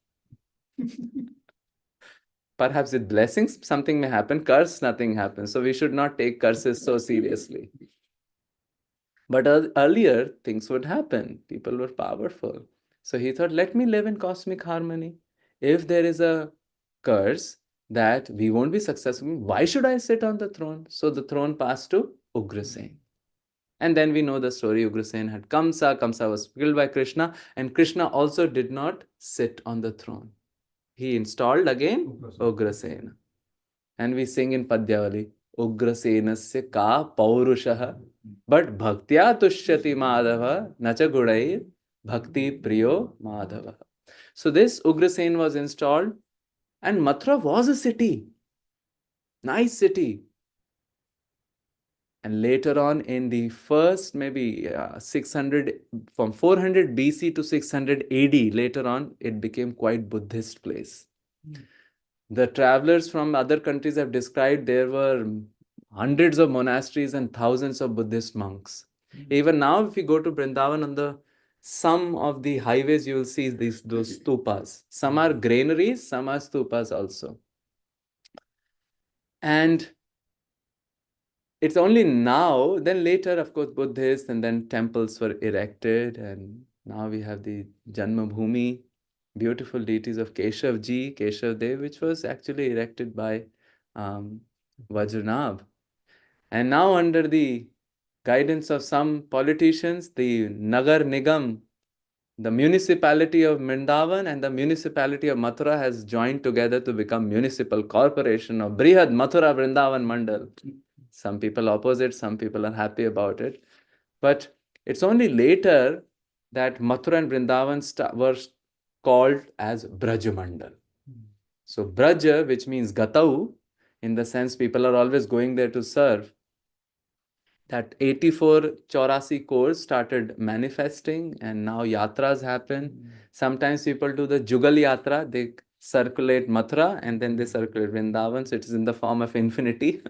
Perhaps with blessings, something may happen. Curse, nothing happens. So we should not take curses so seriously. But earlier, things would happen. People were powerful. So he thought, let me live in cosmic harmony. If there is a curse that we won't be successful, why should I sit on the throne? So the throne passed to Ugrasen. And then we know the story. Ugrasen had Kamsa. Kamsa was killed by Krishna. And Krishna also did not sit on the throne. He installed again Ugrasena. And we sing in Padyavali, Ugrasenasya ka paurushaha, but bhaktya tushyati madhava, nacha gudai bhakti priyo madhava. So this Ugrasen was installed, and Mathura was a city. Nice city. And later on in the first maybe 600, from 400 BC to 600 AD, later on, it became quite Buddhist place. The travelers from other countries have described there were hundreds of monasteries and thousands of Buddhist monks. Even now, if you go to Vrindavan, on some of the highways, you will see those stupas. Some are granaries, some are stupas also. And it's only now, then later, of course, Buddhists, and then temples were erected, and now we have the Janmabhoomi, beautiful deities of Keshav Dev, which was actually erected by Vajranabh. And now, under the guidance of some politicians, the Nagar Nigam, the municipality of Vrindavan and the municipality of Mathura has joined together to become municipal corporation of Brihad Mathura Vrindavan Mandal. Some people oppose it, some people are happy about it. But it's only later that Mathura and Vrindavan were called as Brajamandal. So Braja, which means Gatau, in the sense people are always going there to serve, that 84 Chaurasi course started manifesting, and now yatras happen. Sometimes people do the Jugal Yatra, they circulate Mathura and then they circulate Vrindavan, so it is in the form of infinity.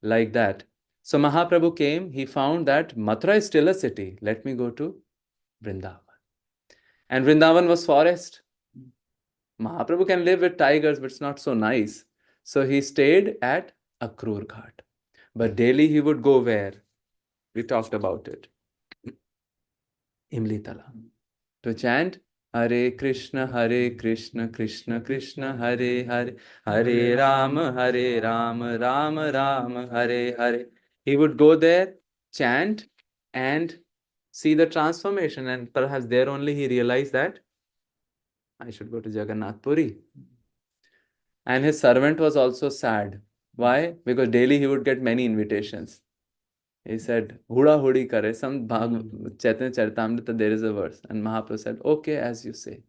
Like that. So Mahaprabhu came, he found that Mathura is still a city. Let me go to Vrindavan. And Vrindavan was forest. Mahaprabhu can live with tigers, but it's not so nice. So he stayed at Akrur Ghat. But daily he would go where? We talked about it. Imlitala. To chant Hare Krishna, Krishna Krishna, Hare Hare, Hare Ram, Ram Ram, Hare Hare. He would go there, chant, and see the transformation. And perhaps there only he realized that I should go to Jagannath Puri. And his servant was also sad. Why? Because daily he would get many invitations. He said, Huda hudi kare. Some Chaitanya Charitamrita, there is a verse. And Mahaprabhu said, okay, as you say.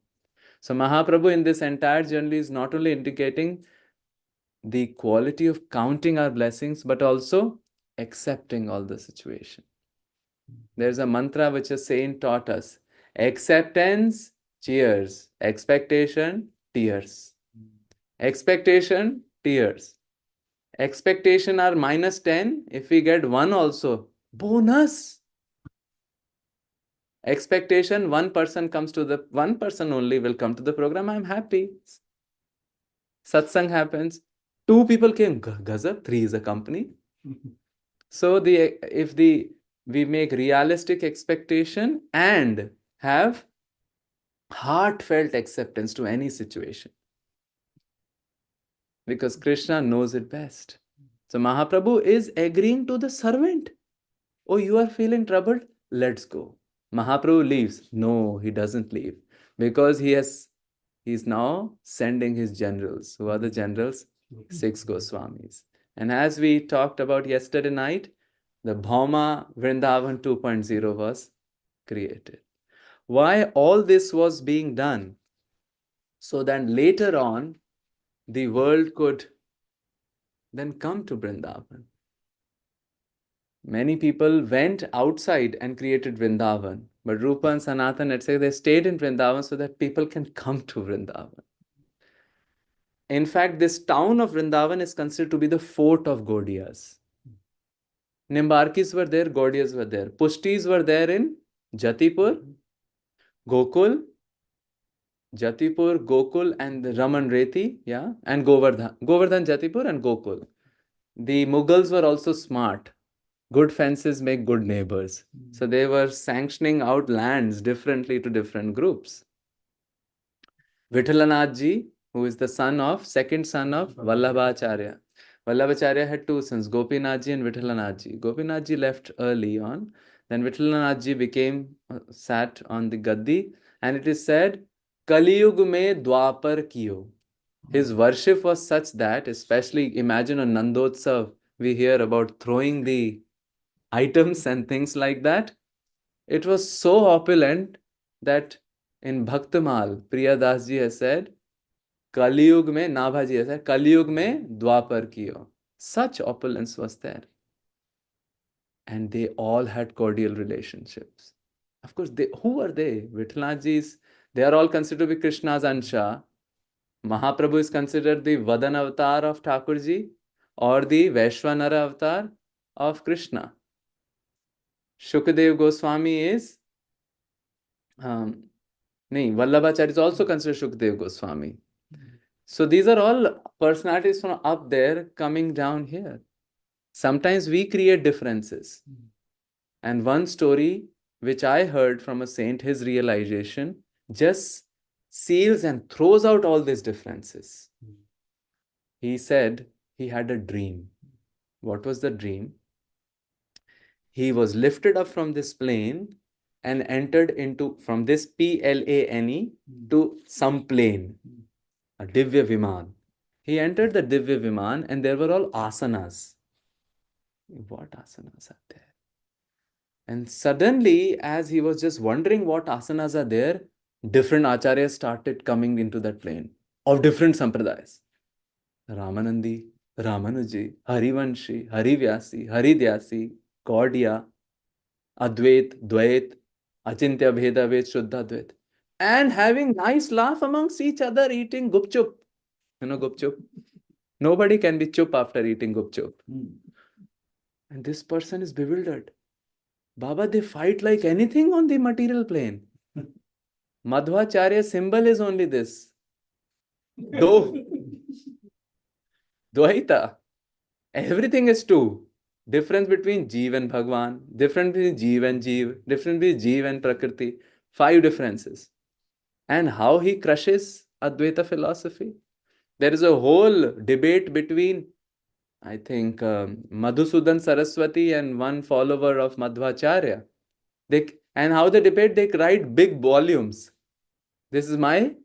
So Mahaprabhu in this entire journey is not only indicating the quality of counting our blessings, but also accepting all the situation. There's a mantra which a saint taught us. Acceptance, cheers. Expectation, tears. Expectation, tears. Expectation are -10. If we get 1 also, bonus. Expectation, one person only will come to the program. I'm happy. Satsang happens. 2 people came. Gazab, 3 is a company. So if we make realistic expectation and have heartfelt acceptance to any situation, because Krishna knows it best. So Mahaprabhu is agreeing to the servant. Oh, you are feeling troubled? Let's go. Mahaprabhu leaves. No, he doesn't leave, because he's now sending his generals. Who are the generals? 6 Goswamis. And as we talked about yesterday night, the Bhauma Vrindavan 2.0 was created. Why all this was being done? So that later on, the world could then come to Vrindavan. Many people went outside and created Vrindavan, but Rupa and Sanatan, etc., they stayed in Vrindavan so that people can come to Vrindavan. In fact, this town of Vrindavan is considered to be the fort of Gaudiyas. Nimbarkis were there, Gaudiyas were there. Pushtis were there in Jatipur, Gokul, Gokul, and Raman Reti, yeah, and Govardhan. Govardhan, Jatipur, and Gokul. The Mughals were also smart. Good fences make good neighbors. So they were sanctioning out lands differently to different groups. Vithalanathji, who is the second son of Vallabhacharya. Vallabhacharya had 2 sons, Gopinathji and Vithalanathji. Gopinathji left early on. Then Vithalanathji sat on the gaddi, and it is said, Kaliyug mein Dwapar kiyo. His worship was such that, especially imagine on Nandotsav, we hear about throwing the items and things like that. It was so opulent that in Bhaktamal, Priyadas ji has said, Kaliyug mein, Nabhaji has said, Kaliyug mein Dwapar kiyo. Such opulence was there. And they all had cordial relationships. Of course, who are they? Vithalanathjis, they are all considered to be Krishna's Ansha. Mahaprabhu is considered the Vadan avatar of Thakurji or the Vaishwanara avatar of Krishna. Shukadev Goswami is, Vallabhacharya is also considered Shukadev Goswami. So these are all personalities from up there coming down here. Sometimes we create differences. And one story which I heard from a saint, his realization just seals and throws out all these differences. He said he had a dream. What was the dream? He was lifted up from this plane and entered from this plane to some plane, a Divya Viman. He entered the Divya Viman and there were all asanas. What asanas are there? And suddenly, as he was just wondering what asanas are there, different acharyas started coming into that plane of different sampradayas. Ramanandi, Ramanuji, Harivanshi, Harivyasi, Haridyasi, Gaudiya, Advait, Dvait, Achintya Bheda Ved, Shuddha Dvait. And having nice laugh amongst each other, eating gupchup. You know gupchup? Nobody can be chup after eating gupchup. And this person is bewildered. Baba, they fight like anything on the material plane. Madhvacharya's symbol is only this. Do, Dvaita. Everything is two. Difference between Jeev and Bhagwan, difference between Jeev and Jeev, difference between Jeev and Prakriti. Five differences. And how he crushes Advaita philosophy. There is a whole debate between, I think, Madhusudan Saraswati and one follower of Madhvacharya. And how they debate, they write big volumes. This is my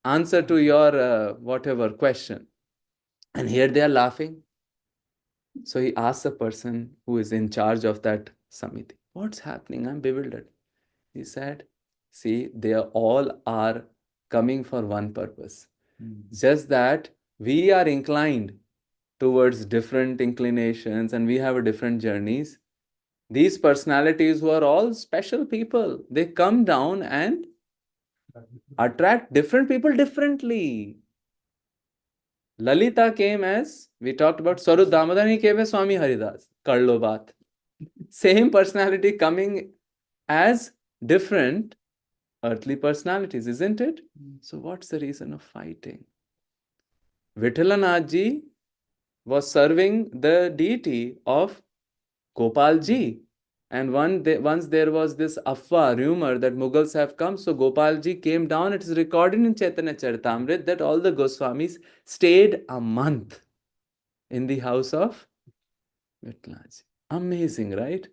answer to your whatever question. And here they are laughing. So he asks the person who is in charge of that samiti, what's happening? I'm bewildered. He said, see, they all are coming for one purpose. Just that we are inclined towards different inclinations and we have a different journeys. These personalities who are all special people, they come down and attract different people differently. Lalita came as, we talked about Swarup Damodar, he came as Swami Haridas, Karlo Baat. Same personality coming as different earthly personalities, isn't it? So what's the reason of fighting? Vithalanathji was serving the deity of Gopalji. And once there was this afwa rumor that Mughals have come, so Gopalji came down. It is recorded in Chaitanya Charitamrita that all the Goswamis stayed a month in the house of Vithalanathji. Amazing, right?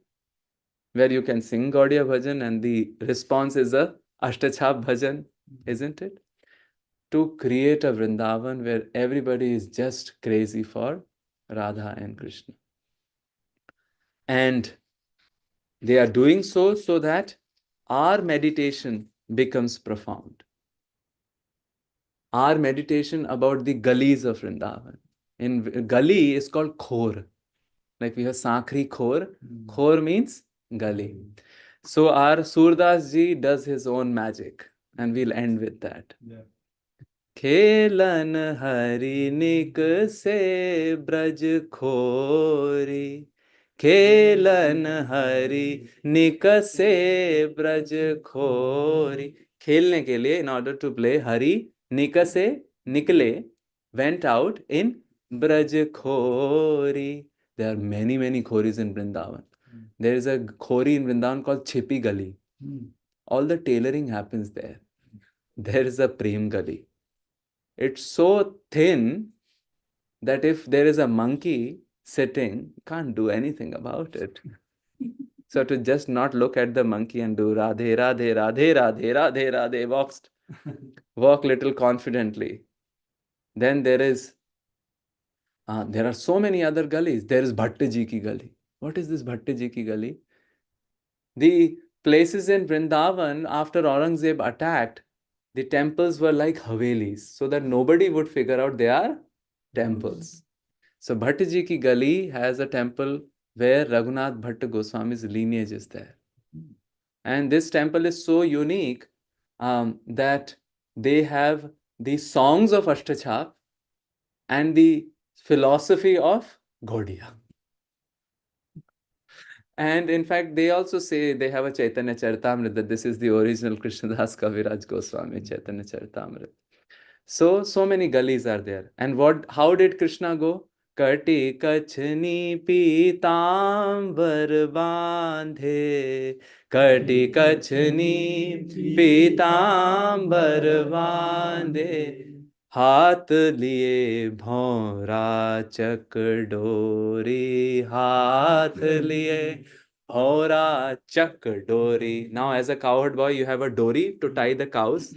Where you can sing Gaudiya Bhajan and the response is a Ashtachap Bhajan, isn't it? To create a Vrindavan where everybody is just crazy for Radha and Krishna. And they are doing so that our meditation becomes profound. Our meditation about the gullies of Vrindavan. In gully is called khor. Like we have Sakhri khor. Khor means gully. So our Surdas ji does his own magic. And we'll end with that. Yeah. खेलन हरि निक से ब्रज खोरी खेलन हरि निक से ब्रज खोरी. खेलने के लिए, in order to play, Hari निक से निकले, went out in Braj Khori. There are many khoris in Vrindavan. There is a khori in Vrindavan called Chipi Gali. All the tailoring happens there. There is a Prem Gali. It's so thin that if there is a monkey sitting, can't do anything about it. So to just not look at the monkey and do Radhe, Radhe, Radhe, Radhe, Radhe, Radhe, walk little confidently. Then there are so many other gullies. There is Bhattaji ki gully. What is this Bhattaji ki gully? The places in Vrindavan after Aurangzeb attacked, the temples were like Havelis, so that nobody would figure out they are temples. So Bhattaji ki Gali has a temple where Raghunath Bhatta Goswami's lineage is there. And this temple is so unique that they have the songs of Ashtachap and the philosophy of Gaudiya. And in fact, they also say they have a Chaitanya Charitamrita, that this is the original Krishnadas Kaviraj Goswami Chaitanya Charitamrita. So many gullies are there. And how did Krishna go? Kati kachni pitambar bandhe, Kati kachni pitambar bandhe, हाथ लिए भौरा चकडोरी, हाथ लिए भौरा चकडोरी. Now, as a cowherd boy, you have a dory to tie the cows.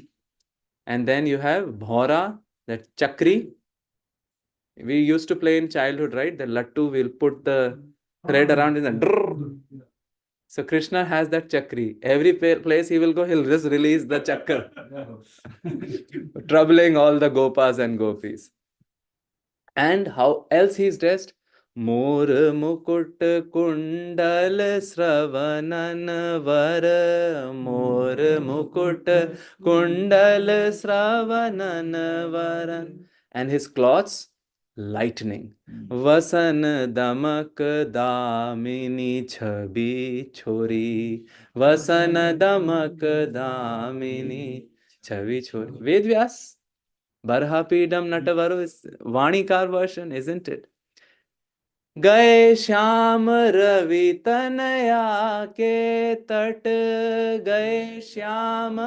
And then you have bhora, that chakri. We used to play in childhood, right? The lattu will put the thread around in the drrr. So Krishna has that chakri. Every place he will go, he'll just release the chakra, troubling all the gopas and gopis. And how else he's dressed? Mor mukut kundal sravanan var, Mor mukut kundal sravanan varan. And his cloths lightning. Vasan damak damini chhabi chori. Vasan damak damini chhabi chori. Ved Vyas, Barhapidam Natavaru is Vanikar version, isn't it? गए श्याम रवि तनया के तट, गए श्याम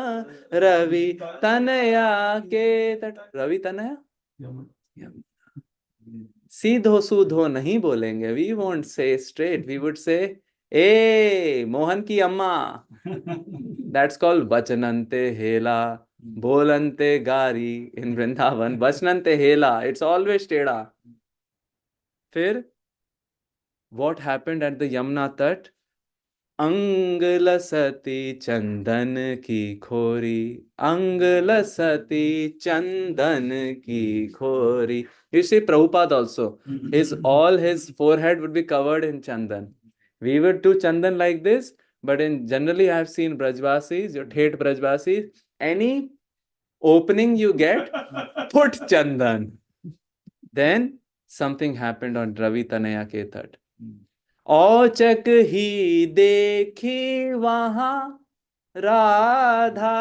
रवि तनया के तट. रवि तनया, सीधो सूधो नहीं बोलेंगे. We won't say straight, we would say a Mohan की अम्मा. दैट्स कॉल्ड बचनंते हेला, बोलंते गारी. इन वृंदावन बचनंते हेला, इट्स ऑलवेज टेढ़ा. फिर what happened at the Yamuna Tat? Anglasati Chandan ki khori. Anglasati Chandan ki khori. You see Prabhupada also. All his forehead would be covered in Chandan. We would do Chandan like this, but in generally I have seen Brajvasis, your Thet Brajvasis, any opening you get, put Chandan. Then something happened on Ravi Tanaya ke Tat. औचक ही देखी वहां राधा,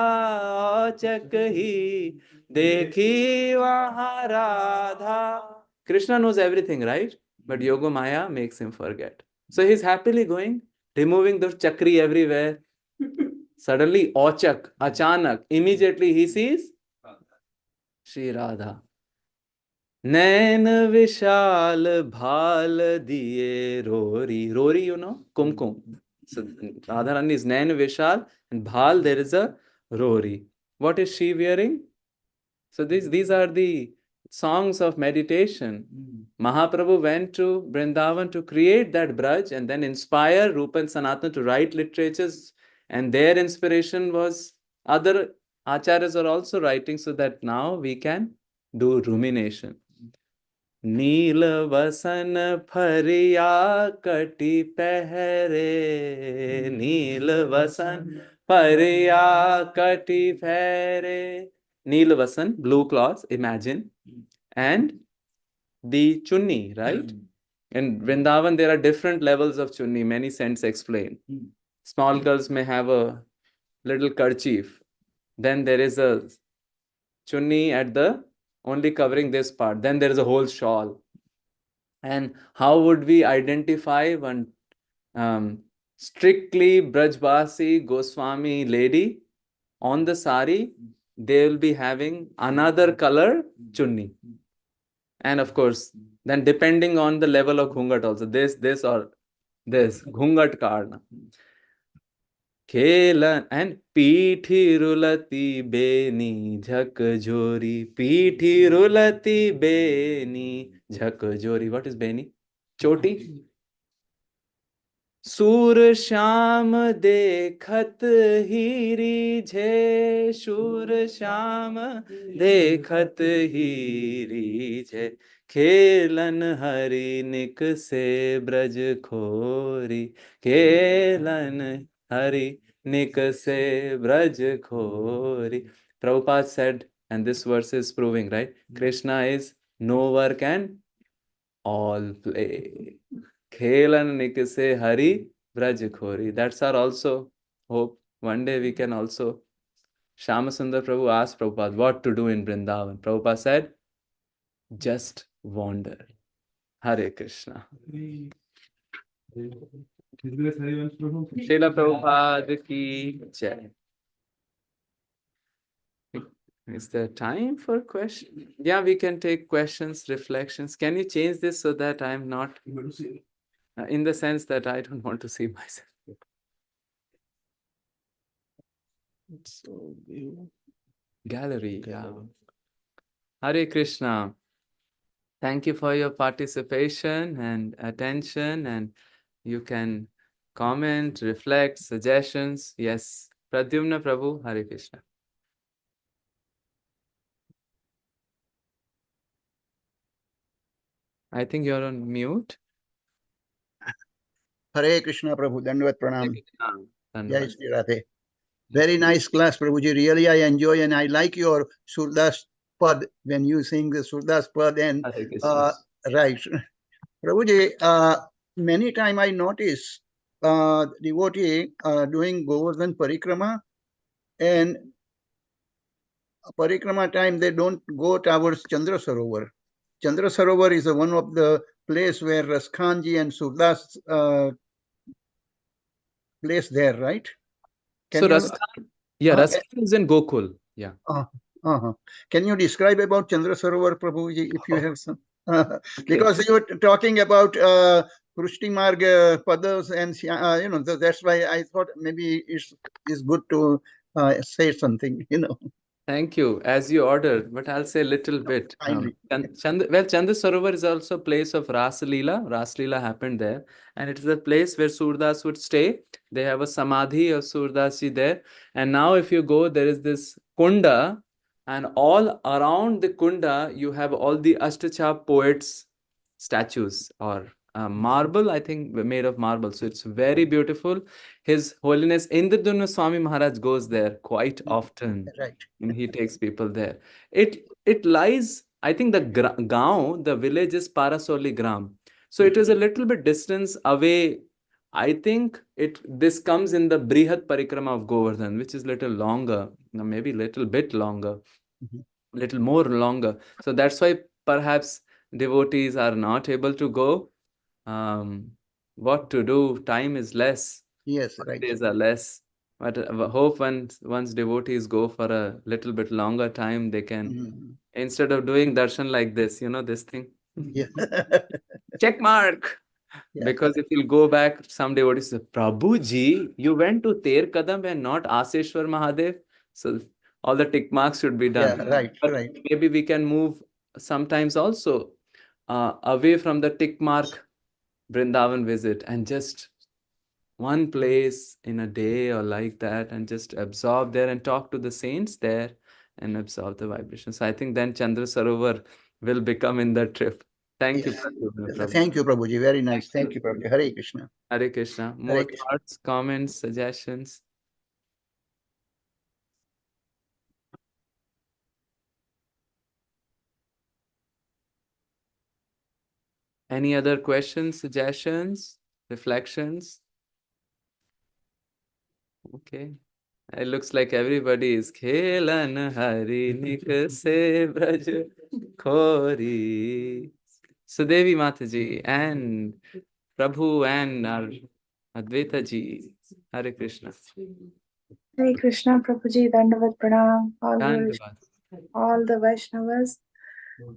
औचक ही देखी वहां Radha. Krishna knows everything, right? But Yoga Maya makes him forget. So he's happily going, removing the chakri everywhere. Suddenly, Ochak, Achanak, immediately he sees Shri Radha. नैन विशाल भाल दिए Rory. Rory, you know, kumkum. So Radharani is Nain Vishal, and Bhal there is a Rory. What is she wearing? So these are the songs of meditation. Mahaprabhu went to Vrindavan to create that Braj and then inspire Rupa and Sanatana to write literatures, and their inspiration was other acharyas are also writing, so that now we can do rumination. नील वसन फरिया कटी पहरे, नील वसन फरिया कटी पहरे. Neil Vasan, blue cloth, imagine, and the chunni, right? In Vrindavan, there are different levels of chunni. Many saints explain. Small girls may have a little kerchief. Then there is a chunni at the only covering this part. Then there is a whole shawl. And how would we identify one strictly Brajbasi Goswami lady? On the sari, they will be having another color chunni. And of course, then depending on the level of ghungat also, this or this, ghungat karna. Khelan and Pithi Rulati Beni Jhakjori. Pithi Rulati Beni Jhakjori. What is Beni? Choti. सूर श्याम देखत हीरी झे, सूर श्याम देखत हीरी झे. खेलन हरि निक से ब्रज खोरी, खेलन हरि निक से ब्रज खोरी. Prabhupada said, and this verse is proving, right? Krishna is no work and all play. Khelan nikse hari braj khori. That's our also hope. One day we can also. Shyamasundar Prabhu asked Prabhupada what to do in Vrindavan. Prabhupada said, just wander. Hare Krishna. Srila Prabhupada ki jai. Is there time for questions? Yeah, we can take questions, reflections. Can you change this so that I'm not, in the sense that I don't want to see myself. So, gallery, yeah. Hare Krishna. Thank you for your participation and attention, and you can comment, reflect, suggestions. Yes, Pradyumna Prabhu, Hare Krishna. I think you're on mute. Hare Krishna Prabhu, Dandavat Pranam. Jai Dhanavad. Sri Radhe. Very nice class, Prabhuji. Really, I enjoy and I like your Surdas pad when you sing the Surdas pad and Hare Krishna. right. Prabhuji, many time I notice devotee doing Govardhan Parikrama, and Parikrama time they don't go towards Chandra Sarovar. Chandra Sarovar is one of the place where Raskhanji and Surdas place there, right? Can So you Raskan, yeah, uh, Raskan is in Gokul. Yeah. uh, can you describe about Chandra Sarovar, Prabhuji, if you Oh, have some? okay. Because you were talking about Prushti Marg Padas, and that's why I thought maybe it's good to say something. Thank you, as you ordered, but I'll say a little bit. Kindly. Chandra Sarovar is also a place of Ras Leela. Ras Leela happened there, and it is a place where Surdas would stay. They have a samadhi of Surdas ji there, and now if you go, there is this kunda, and all around the kunda you have all the Ashtachap poets' statues or marble, I think, made of marble. So it's very beautiful. His Holiness Indradurna Swami Maharaj goes there quite often, Right. and he takes people there. It lies, I think the gaon, the village is Parasoli Gram. So it is a little bit distance away. I think this comes in the Brihat Parikrama of Govardhan, which is little longer, maybe little bit longer, Mhm. little more longer. So that's why perhaps devotees are not able to go. What to do? Time is less. Yes, right. Days are less. But hope once devotees go for a little bit longer time, they can, Mhm. instead of doing darshan like this, this thing, Yeah. check mark. Yeah. Because if you'll go back, some devotees say, Prabhuji, you went to Ter Kadam and not Aseshwar Mahadev. So all the tick marks should be Yeah, done. right, But right. maybe we can move sometimes also away from the tick mark Vrindavan visit and just one place in a day or like that and just absorb there and talk to the saints there and absorb the vibrations. So I think then Chandra Sarovar will become in the trip. Thank you, Yes. Prabhu. Thank you, Prabhuji. Very nice. Thank you, Prabhuji. Hare Krishna. Hare Krishna. Hare More Krishna. thoughts, comments, suggestions? Any other questions, suggestions, reflections? Okay. It looks like everybody is Khelan Hari Nikse Braj Khori. Sudevi Mataji and Prabhu and our Advaita ji. Hare Krishna. Hare Krishna Prabhuji, Dandavat Pranam, Dandavad. all the Vaishnavas.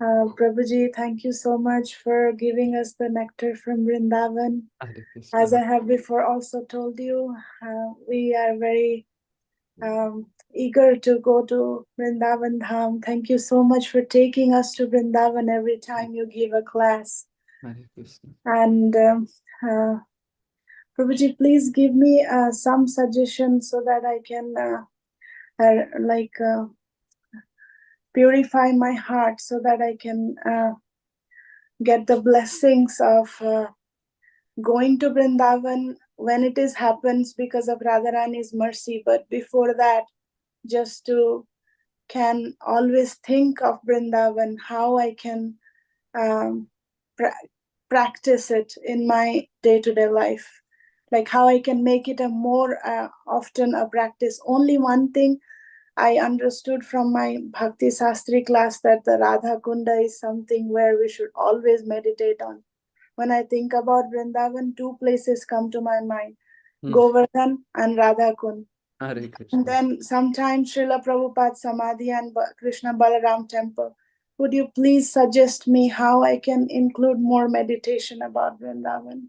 Prabhuji, thank you so much for giving us the nectar from Vrindavan. Hare As Krishna. I have before also told you, we are very eager to go to Vrindavan Dham. Thank you so much for taking us to Vrindavan every time you give a class. Hare Krishna. And uh, Prabhuji, please give me some suggestions so that I can purify my heart so that I can get the blessings of going to Vrindavan when it is happens because of Radharani's mercy. But before that, just to can always think of Vrindavan, how I can um, practice it in my day-to-day life, like how I can make it a more often a practice. Only one thing I understood from my Bhakti Sastri class, that the Radha Kunda is something where we should always meditate on. When I think about Vrindavan, two places come to my mind, Govardhan and Radha Kund. Hare And Krishna. then sometimes Srila Prabhupada Samadhi and Krishna Balaram Temple. Would you please suggest me how I can include more meditation about Vrindavan?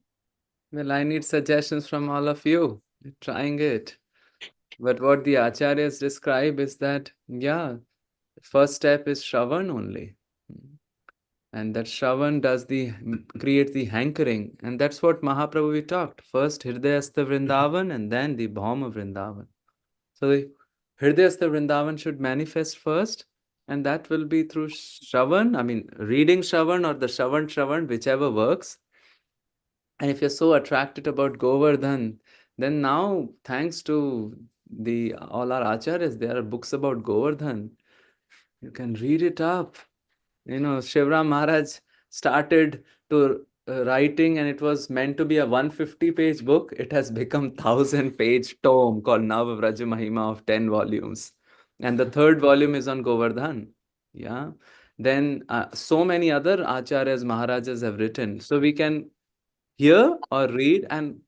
Well, I need suggestions from all of you. You're trying it. But what the acharyas describe is that, yeah, first step is Shravan only. And that Shravan does create the hankering. And that's what Mahaprabhu we talked. First Hridayastha Vrindavan and then the Bhauma Vrindavan. So the Hridayastha Vrindavan should manifest first, and that will be through Shravan, I mean reading Shravan or the Shravan, whichever works. And if you're so attracted about Govardhan, then now, thanks to the all our acharyas, there are books about Govardhan. You can read it up. Shivram Maharaj started to writing, and it was meant to be a 150-page book. It has become 1,000-page tome called Nav Vraja Mahima of 10 volumes. And the third volume is on Govardhan. Yeah. Then so many other acharyas, maharajas have written. So we can hear or read and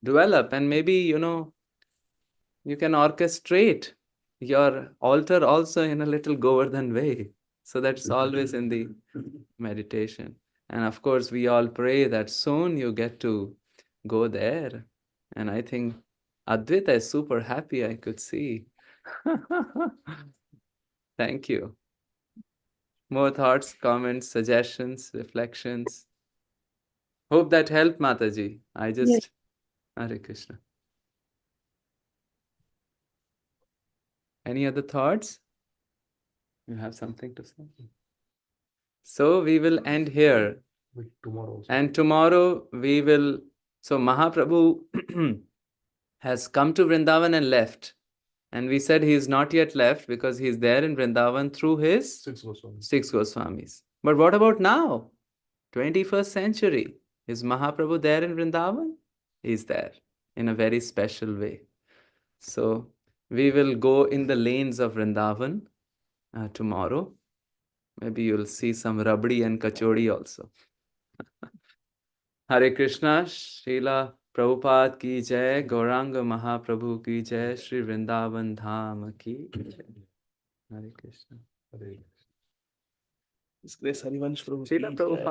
develop, and maybe, you can orchestrate your altar also in a little Govardhan way. So that's always in the meditation. And of course, we all pray that soon you get to go there. And I think Advaita is super happy, I could see. Thank you. More thoughts, comments, suggestions, reflections. Hope that helped, Mataji. Yes. Hare Krishna. Any other thoughts? You have something to say? So we will end here. Tomorrow also. And tomorrow we will. So Mahaprabhu has come to Vrindavan and left. And we said he is not yet left because he is there in Vrindavan through his 6 Goswamis. But what about now? 21st century. Is Mahaprabhu there in Vrindavan? He is there in a very special way. So we will go in the lanes of Vrindavan tomorrow. Maybe you'll see some rabdi and kachori also. Hare Krishna, Srila Prabhupada ki jai, Gauranga Mahaprabhu ki jai, Sri Vrindavan Dham ki jai. Hare Krishna. Hare His Grace Harivansh Prabhu. Srila Prabhupada.